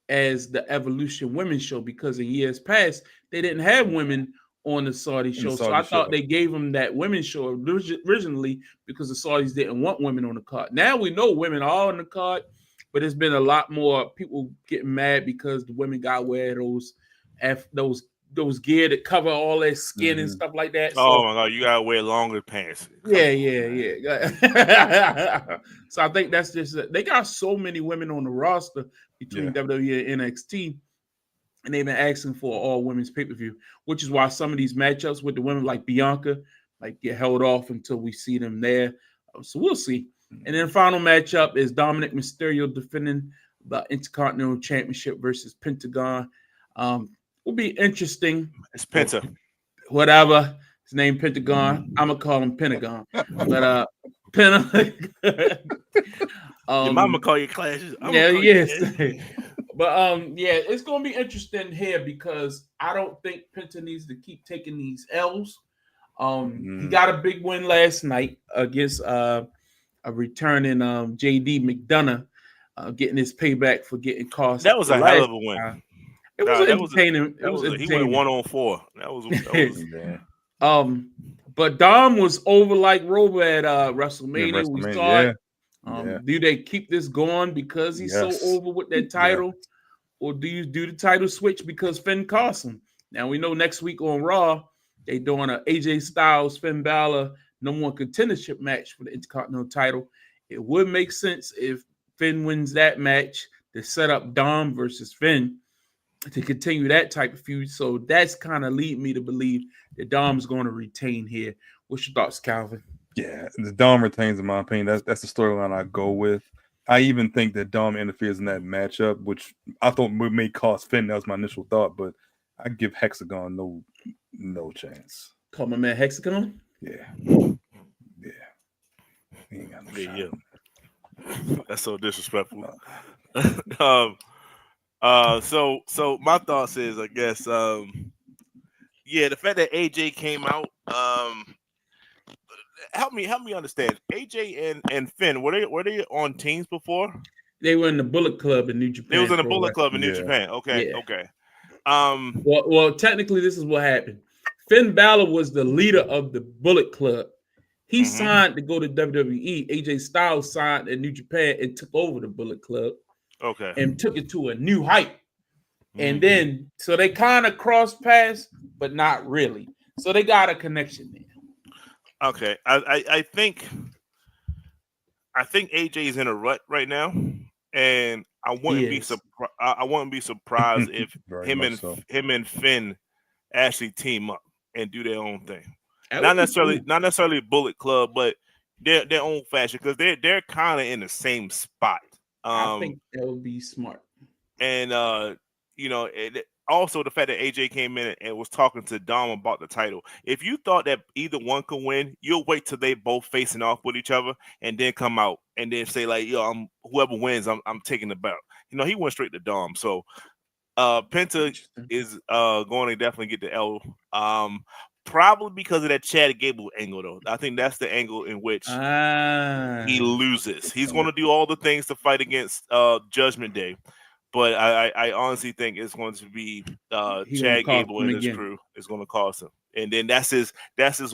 [SPEAKER 1] as the Evolution Women's show, because in years past they didn't have women on the Saudi show. So I thought they gave them that women's show originally because the Saudis didn't want women on the card. Now we know women are on the card, but there's been a lot more people getting mad because the women got to wear those gear that cover all their skin and stuff like that.
[SPEAKER 3] Oh my God, you gotta wear longer pants.
[SPEAKER 1] Yeah. So I think that's just they got so many women on the roster between WWE and NXT, and they've been asking for all women's pay-per-view, which is why some of these matchups with the women like Bianca get held off until we see them there. So we'll see. And then the final matchup is Dominic Mysterio defending the Intercontinental Championship versus Pentagon. Will be interesting.
[SPEAKER 3] It's Penta.
[SPEAKER 1] Whatever. His name Pentagon. I'm gonna call him Pentagon. But
[SPEAKER 3] your mama call you clashes.
[SPEAKER 1] Yes. But it's gonna be interesting here because I don't think Penta needs to keep taking these L's. He got a big win last night against a returning JD McDonough, getting his payback for getting cost.
[SPEAKER 3] That was a hell of a win.
[SPEAKER 1] It was entertaining.
[SPEAKER 3] He went 1-on-4. That was
[SPEAKER 1] But Dom was over like Robo at WrestleMania. We saw it. Do they keep this going because he's so over with that title, or do you do the title switch because Finn cost him? Now we know next week on Raw they doing a AJ Styles Finn Balor #1 contendership match for the Intercontinental title. It would make sense if Finn wins that match to set up Dom versus Finn to continue that type of feud. So that's kind of lead me to believe that Dom's going to retain here. What's your thoughts, Calvin?
[SPEAKER 2] Yeah, the Dom retains, in my opinion. That's the storyline I go with. I even think that Dom interferes in that matchup, which I thought may cost Finn. That was my initial thought, but I give Hexagon no chance.
[SPEAKER 1] Call my man Hexagon?
[SPEAKER 2] Yeah. He ain't got no
[SPEAKER 3] Yeah,
[SPEAKER 2] shot.
[SPEAKER 3] That's so disrespectful. So my thoughts is, I guess, the fact that AJ came out, help me understand. AJ and Finn, were they on teams before?
[SPEAKER 1] They were in the Bullet Club in New Japan.
[SPEAKER 3] They was in the Bullet Club in New Japan. Okay.
[SPEAKER 1] Well, technically, this is what happened. Finn Balor was the leader of the Bullet Club. He signed to go to WWE. AJ Styles signed in New Japan and took over the Bullet Club.
[SPEAKER 3] Okay.
[SPEAKER 1] And took it to a new height. And then, so they kind of crossed paths, but not really. So they got a connection there.
[SPEAKER 3] Okay. I think AJ is in a rut right now, and I wouldn't be surprised if him and Finn actually team up and do their own thing. Not necessarily Bullet Club, but their own fashion, because they're kind of in the same spot.
[SPEAKER 1] I think that would be smart.
[SPEAKER 3] And also the fact that AJ came in and was talking to Dom about the title. If you thought that either one could win, you'll wait till they both facing off with each other and then come out and then say like, yo, whoever wins, I'm taking the belt. He went straight to Dom. So Penta is going to definitely get the L. Probably because of that Chad Gable angle, though. I think that's the angle in which he loses. He's going to do all the things to fight against Judgment Day, but I honestly think it's going to be Chad Gable and his crew is going to cost him, and then that's his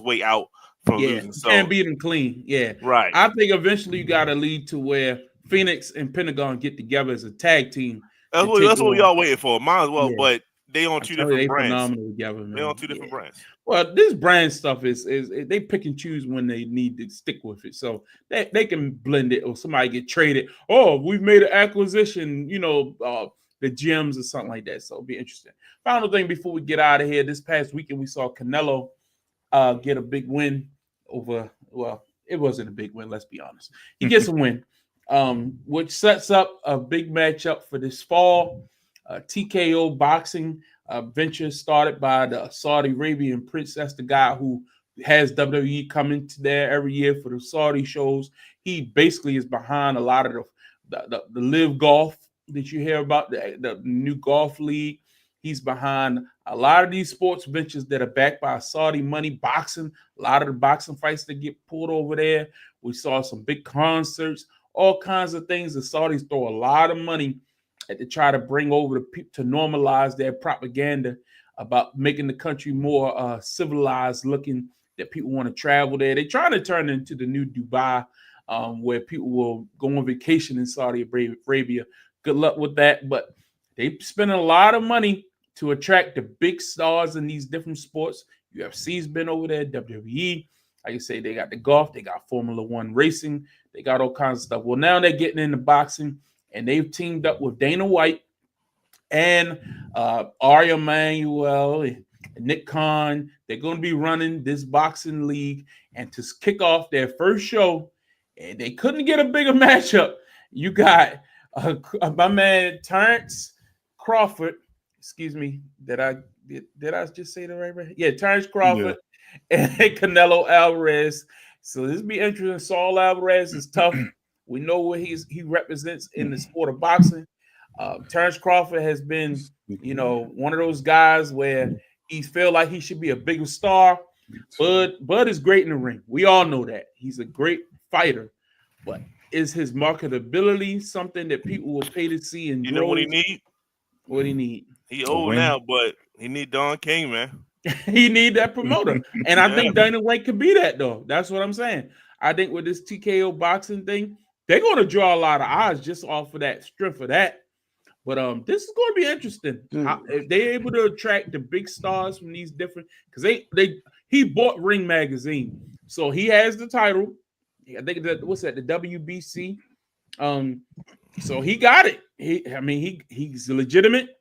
[SPEAKER 3] way out from losing. So
[SPEAKER 1] can't beat him clean. Yeah,
[SPEAKER 3] right.
[SPEAKER 1] I think eventually you got to lead to where Phoenix and Pentagon get together as a tag team.
[SPEAKER 3] That's what y'all waiting for. Might as well, but they on two different brands.
[SPEAKER 1] Phenomenal together, man.
[SPEAKER 3] They on two different brands.
[SPEAKER 1] Well, this brand stuff is they pick and choose when they need to stick with it. So they can blend it, or somebody get traded. Oh, we've made an acquisition, the gyms or something like that. So it'll be interesting. Final thing before we get out of here. This past weekend, we saw Canelo get a big win over, well, it wasn't a big win, let's be honest. He gets a win, which sets up a big matchup for this fall. TKO boxing venture started by the Saudi Arabian prince. That's the guy who has WWE coming to there every year for the Saudi shows. He basically is behind a lot of the Live Golf that you hear about, the new golf league. He's behind a lot of these sports ventures that are backed by Saudi money. Boxing, a lot of the boxing fights that get pulled over there. We saw some big concerts, all kinds of things. The Saudis throw a lot of money to try to bring over the people to normalize their propaganda about making the country more civilized looking, that people want to travel there. They're trying to turn it into the new Dubai, where people will go on vacation in Saudi Arabia. Good luck with that. But they spend a lot of money to attract the big stars in these different sports. UFC's been over there, WWE. Like I say, they got the golf, they got Formula One racing, they got all kinds of stuff. Well, now they're getting into boxing. And they've teamed up with Dana White and Ari Emanuel and Nick Khan. They're going to be running this boxing league. And to kick off their first show, and they couldn't get a bigger matchup. You got my man Terrence Crawford. Excuse me. Did I just say that right? Yeah, Terrence Crawford and Canelo Alvarez. So this will be interesting. Saul Alvarez is tough. We know what he represents in the sport of boxing. Terrence Crawford has been, one of those guys where he feel like he should be a bigger star. Bud is great in the ring. We all know that. He's a great fighter. But is his marketability something that people will pay to see? And
[SPEAKER 3] you know what he need?
[SPEAKER 1] What he need?
[SPEAKER 3] He old now, but he need Don King, man.
[SPEAKER 1] He need that promoter. And I think Dana White could be that, though. That's what I'm saying. I think with this TKO boxing thing, they're going to draw a lot of eyes just off of that strength of that. But this is going to be interesting. If they're able to attract the big stars from these different, because he bought Ring Magazine. So he has the title. I think that what's that? The WBC. So he got it. He's legitimate.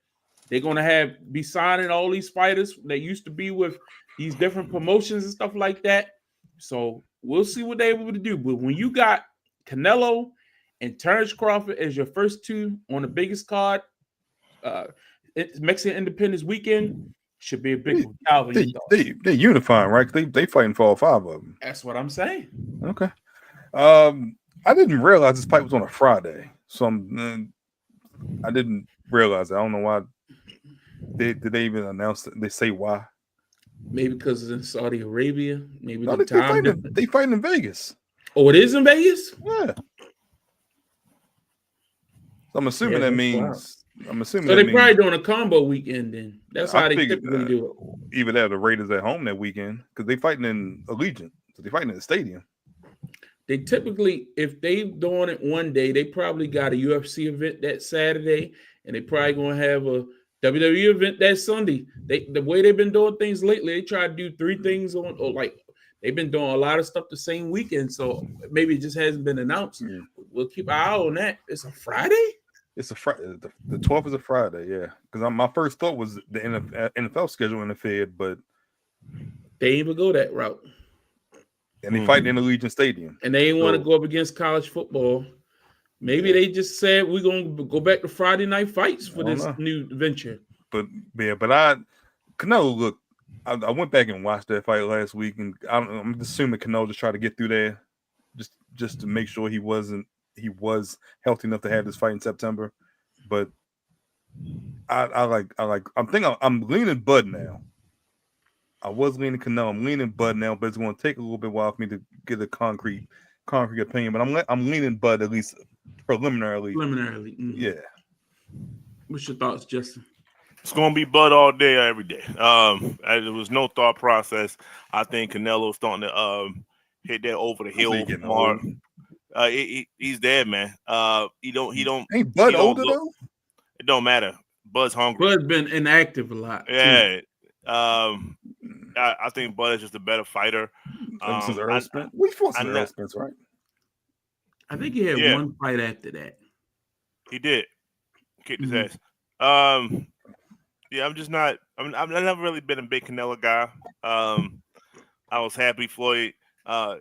[SPEAKER 1] They're gonna be signing all these fighters that used to be with these different promotions and stuff like that. So we'll see what they're able to do. But when you got Canelo and Terrence Crawford as your first two on the biggest card, Mexican Independence Weekend should be a big one. Calvin,
[SPEAKER 2] they unifying, right? They fighting for all 5 of them.
[SPEAKER 1] that's what I'm saying.
[SPEAKER 2] Okay. I didn't realize this fight was on a Friday, so I didn't realize it. I don't know why. Did they even announce it? They say why?
[SPEAKER 1] Maybe because it's in Saudi Arabia. Maybe
[SPEAKER 2] No,
[SPEAKER 1] the time.
[SPEAKER 2] they fighting in Vegas.
[SPEAKER 1] Oh, it is in Vegas?
[SPEAKER 2] Yeah. So I'm assuming that means. I'm assuming.
[SPEAKER 1] So they probably doing a combo weekend then. That's how they typically do
[SPEAKER 2] it. Either that or the Raiders at home that weekend because they fighting in Allegiant. So they fighting in the stadium.
[SPEAKER 1] They typically, if they doing it one day, they probably got a UFC event that Saturday, and they probably gonna have a WWE event that Sunday. The way they've been doing things lately, they try to do 3 things on, or like they've been doing a lot of stuff the same weekend. So maybe it just hasn't been announced.
[SPEAKER 2] Yeah.
[SPEAKER 1] We'll keep an eye on that. It's a Friday.
[SPEAKER 2] It's a Friday. The 12th is a Friday. Yeah, because my first thought was the NFL schedule interfered, but
[SPEAKER 1] they ain't even go that route.
[SPEAKER 2] And they fighting in the Allegiant Stadium.
[SPEAKER 1] And they ain't want to go up against college football. Maybe they just said we're going to go back to Friday night fights for this new venture.
[SPEAKER 2] But Canelo, look, I went back and watched that fight last week, and I'm assuming Canelo just tried to get through there just to make sure he was healthy enough to have this fight in September. But I'm leaning Bud now. I was leaning Canelo. I'm leaning Bud now, but it's going to take a little bit while for me to get a concrete opinion. But I'm leaning Bud at least preliminarily. Yeah.
[SPEAKER 1] What's your thoughts, Justin?
[SPEAKER 3] It's going to be Bud all day, every day. There was no thought process. I think Canelo's starting to hit that over the hill mark. He's there, man. He don't.
[SPEAKER 2] Ain't Bud older though?
[SPEAKER 3] It don't matter. Bud's hungry.
[SPEAKER 1] Bud's been inactive a lot.
[SPEAKER 3] Yeah. I think Bud is just a better fighter.
[SPEAKER 2] Since Errol Spence. We fought since Errol Spence, right?
[SPEAKER 1] I think he had one fight after that.
[SPEAKER 3] He did. Kicked his ass. Yeah, I'm just not. I've never really been a big Canelo guy. I was happy Floyd got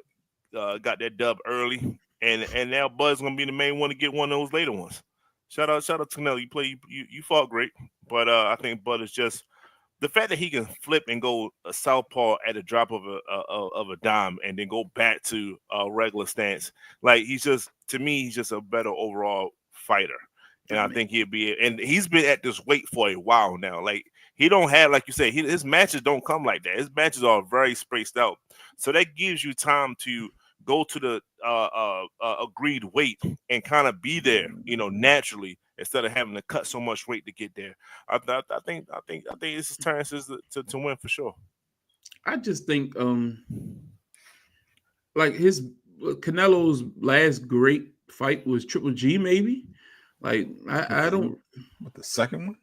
[SPEAKER 3] that dub early, and now Bud's gonna be the main one to get one of those later ones. Shout out to Canelo. You fought great, but I think Bud is just the fact that he can flip and go a southpaw at a drop of a dime and then go back to a regular stance. Like he's just a better overall fighter. And I think he's been at this weight for a while now. Like he don't have, like you say, his matches don't come like that. His matches are very spaced out. So that gives you time to go to the agreed weight and kind of be there, naturally, instead of having to cut so much weight to get there. I think this is Terrence's to win for sure.
[SPEAKER 1] I just think like Canelo's last great fight was Triple G, maybe. Like I don't.
[SPEAKER 2] What, the second one?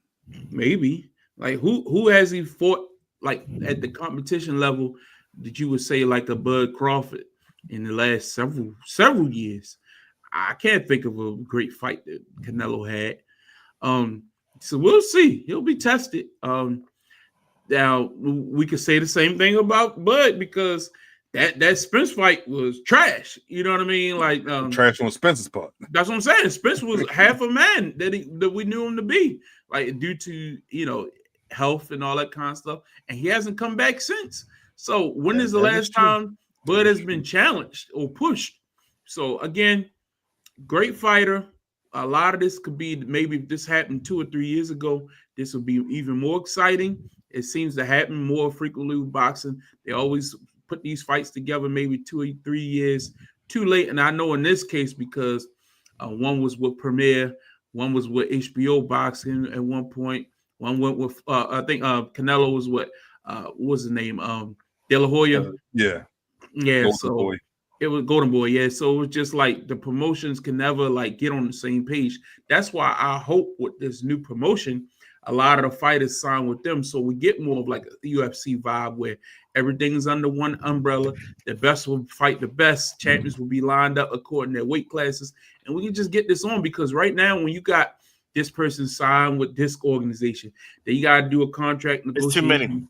[SPEAKER 1] Maybe. Like who has he fought like at the competition level that you would say like a Bud Crawford in the last several years? I can't think of a great fight that Canelo had. So we'll see. He'll be tested. Now we could say the same thing about Bud because that Spence fight was trash. You know what I mean? Like
[SPEAKER 2] trash on Spence's part.
[SPEAKER 1] That's what I'm saying. Spence was half a man that we knew him to be, like due to health and all that kind of stuff, and he hasn't come back since. So when is the last time Bud has been challenged or pushed? So again, great fighter. A lot of this could be maybe if this happened 2 or 3 years ago, this would be even more exciting. It seems to happen more frequently with boxing. They always put these fights together maybe 2 or 3 years too late. And I know in this case because one was with Premier, one was with HBO Boxing at one point. One went with I think Canelo was what was his name? De La Hoya.
[SPEAKER 2] Yeah.
[SPEAKER 1] Golden Boy. It was Golden Boy. Yeah. So it was just like the promotions can never like get on the same page. That's why I hope with this new promotion, a lot of the fighters sign with them. So we get more of like a UFC vibe where everything is under one umbrella. The best will fight the best. Champions will be lined up according to their weight classes. And we can just get this on because right now when you got this person signed with this organization, then you got to do a contract negotiation.
[SPEAKER 3] It's too many.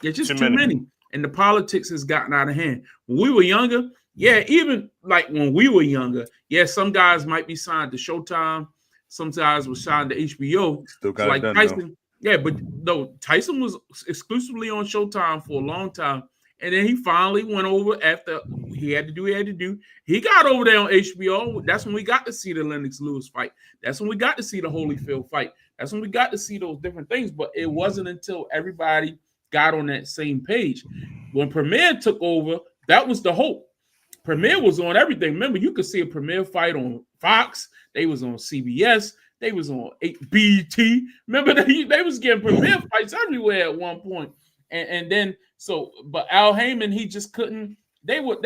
[SPEAKER 1] It's just too many. And the politics has gotten out of hand. When we were younger, even like when we were younger, some guys might be signed to Showtime. Some guys were signed to HBO.
[SPEAKER 2] Still got
[SPEAKER 1] like
[SPEAKER 2] done,
[SPEAKER 1] Tyson. Though. But no, Tyson was exclusively on Showtime for a long time. And then he finally went over after he had to do. He got over there on HBO. That's when we got to see the Lennox Lewis fight. That's when we got to see the Holyfield fight. That's when we got to see those different things. But it wasn't until everybody got on that same page. When Premier took over, that was the hope. Premier was on everything. Remember, you could see a Premier fight on Fox. They was on CBS. They was on BET. Remember, they was getting Premier fights everywhere at one point. And then, but Al Heyman, he just couldn't. They were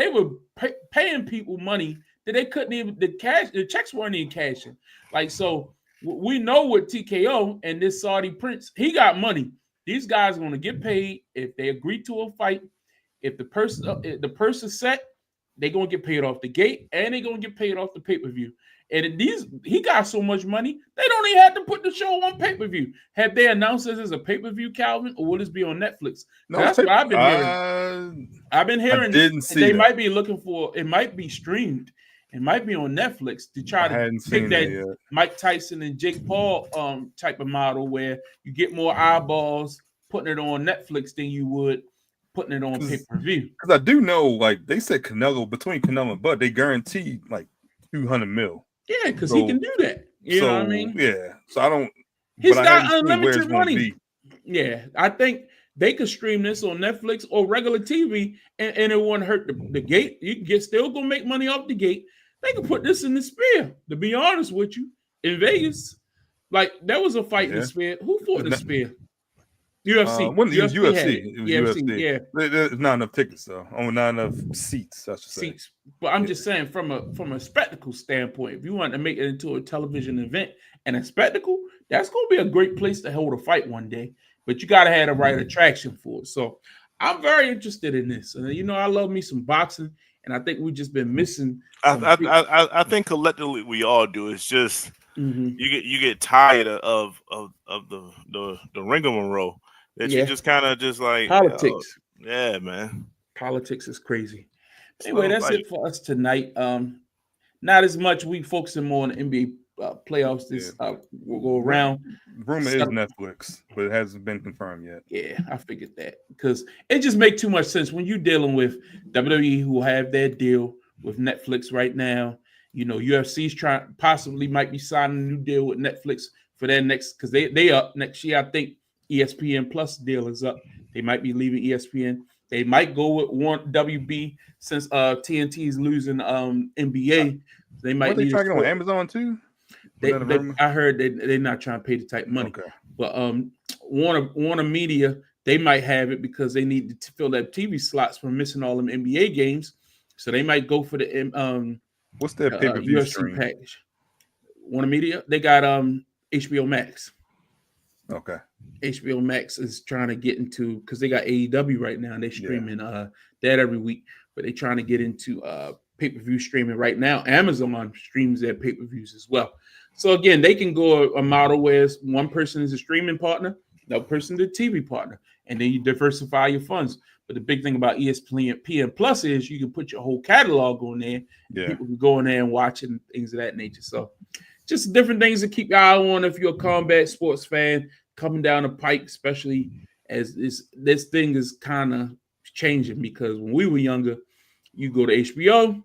[SPEAKER 1] paying people money that they couldn't even, the checks weren't even cashing. Like, so we know with TKO and this Saudi Prince, he got money. These guys are going to get paid if they agree to a fight. If the person's set, they're going to get paid off the gate and they're going to get paid off the pay-per-view. And he got so much money, they don't even have to put the show on pay-per-view. Have they announced this as a pay-per-view, Calvin, or will this be on Netflix? No, that's what I've been hearing. I've been hearing they might be looking for, it might be streamed. It might be on Netflix to try to take that Mike Tyson and Jake Paul type of model where you get more eyeballs putting it on Netflix than you would putting it on pay-per-view.
[SPEAKER 2] Because I do know, like they said, between Canelo and Bud, they guaranteed like $200 million.
[SPEAKER 1] Yeah, because he can do that. You know what I mean?
[SPEAKER 2] Yeah. So I don't.
[SPEAKER 1] He's got unlimited money. Yeah, I think they could stream this on Netflix or regular TV, and it won't hurt the gate. You can still gonna make money off the gate. They can put this in the Sphere. To be honest with you, in Vegas, like there was a fight in the Sphere. Who fought in the Sphere? UFC.
[SPEAKER 2] It was UFC. It was UFC.
[SPEAKER 1] Yeah,
[SPEAKER 2] there's not enough tickets though. Not enough seats. I should say.
[SPEAKER 1] Seats. But I'm just saying, from a spectacle standpoint, if you want to make it into a television event and a spectacle, that's going to be a great place to hold a fight one day. But you got to have the right attraction for it. So I'm very interested in this. And I love me some boxing, and I think we've just been missing.
[SPEAKER 3] I think collectively we all do. It's just you get tired of the rigmarole. That you just kind of just like
[SPEAKER 1] politics.
[SPEAKER 3] Yeah, man.
[SPEAKER 1] Politics is crazy. Anyway, that's it for us tonight. Not as much. We focusing more on the NBA playoffs. We'll go around.
[SPEAKER 2] Rumor is Netflix, but it hasn't been confirmed yet.
[SPEAKER 1] Yeah, I figured that because it just makes too much sense when you're dealing with WWE, who have their deal with Netflix right now. UFC's possibly might be signing a new deal with Netflix for their next, because they up next year. I think ESPN Plus deal is up. They might be leaving ESPN. They might go with one WB since TNT is losing NBA. They might.
[SPEAKER 2] Are they trying on Amazon too?
[SPEAKER 1] I heard they're not trying to pay the type money.
[SPEAKER 2] Okay.
[SPEAKER 1] But Warner Media, they might have it because they need to fill that TV slots for missing all them NBA games. So they might go for the
[SPEAKER 2] what's their pay-per-view
[SPEAKER 1] UFC
[SPEAKER 2] stream
[SPEAKER 1] package. Warner Media, they got HBO Max.
[SPEAKER 2] Okay.
[SPEAKER 1] HBO Max is trying to get into, because they got AEW right now and they're streaming that every week, but they're trying to get into pay-per-view streaming right now. Amazon streams their pay-per-views as well. So again, they can go a model where one person is a streaming partner, another person is a TV partner, and then you diversify your funds. But the big thing about ESPN Plus is you can put your whole catalog on there.
[SPEAKER 2] Yeah.
[SPEAKER 1] People can go in there and watch it and things of that nature. So just different things to keep your eye on if you're a combat sports fan coming down the pike, especially as this thing is kind of changing, because when we were younger, you go to HBO,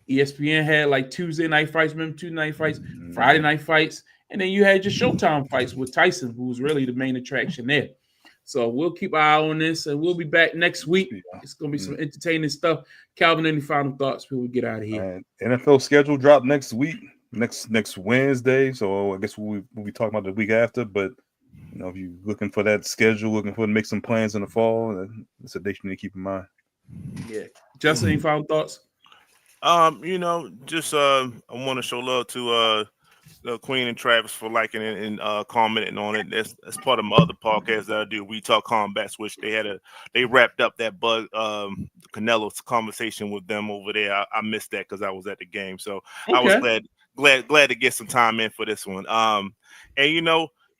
[SPEAKER 1] ESPN had like Tuesday night fights, remember Tuesday night fights, Friday night fights, and then you had your Showtime fights with Tyson, who was really the main attraction there. So we'll keep our eye on this, and we'll be back next week. It's going to be some entertaining stuff. Calvin, any final thoughts before we get out of here?
[SPEAKER 2] NFL schedule drop next week, next Wednesday. So I guess we'll be talking about the week after. But if you're looking for that schedule, looking for to make some plans in the fall, it's a date you need to keep in mind.
[SPEAKER 1] Yeah, Justin, any final thoughts?
[SPEAKER 3] Just I want to show love to Queen and Travis for liking it and commenting on it. That's part of my other podcast that I do. We Talk Combats, which they wrapped up that Canelo's conversation with them over there. I missed that because I was at the game, so I was glad to get some time in for this one. And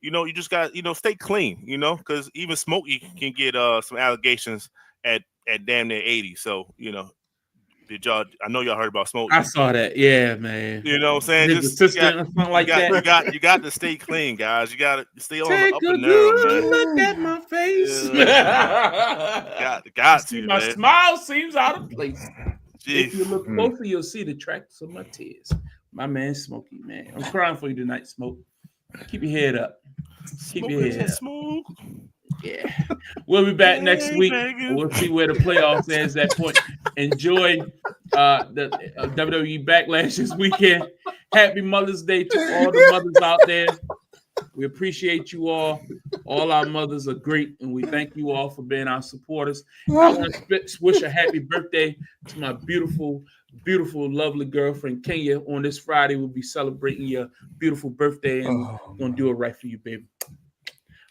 [SPEAKER 3] you just got stay clean, because even Smokey can get some allegations at damn near 80. So did y'all? I know y'all heard about Smokey.
[SPEAKER 1] I saw that. Yeah, man.
[SPEAKER 3] You know what I'm saying?
[SPEAKER 1] His assistant or something like that.
[SPEAKER 3] You got to stay clean, guys. You got to stay on
[SPEAKER 1] Take
[SPEAKER 3] the up
[SPEAKER 1] a
[SPEAKER 3] and down,
[SPEAKER 1] good
[SPEAKER 3] man.
[SPEAKER 1] look at my face.
[SPEAKER 3] Got
[SPEAKER 1] See,
[SPEAKER 3] to,
[SPEAKER 1] my
[SPEAKER 3] man.
[SPEAKER 1] smile seems out of place.
[SPEAKER 3] Jeez.
[SPEAKER 1] If you look closer, you'll see the tracks of my tears. My man, Smokey, man. I'm crying for you tonight, Smoke. Keep your head up. Keep your head up.
[SPEAKER 3] Smoke.
[SPEAKER 1] Yeah. We'll be back next week. We'll see where the playoffs is at that point. Enjoy the WWE Backlash this weekend. Happy Mother's Day to all the mothers out there. We appreciate you all. All our mothers are great, and we thank you all for being our supporters. I want to wish a happy birthday to my beautiful, beautiful, lovely girlfriend, Kenya. On this Friday, we'll be celebrating your beautiful birthday, and we're going to do it right for you, baby.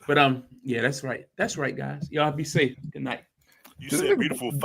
[SPEAKER 1] But yeah, that's right. That's right, guys. Y'all be safe. Good night.
[SPEAKER 3] You said beautiful 5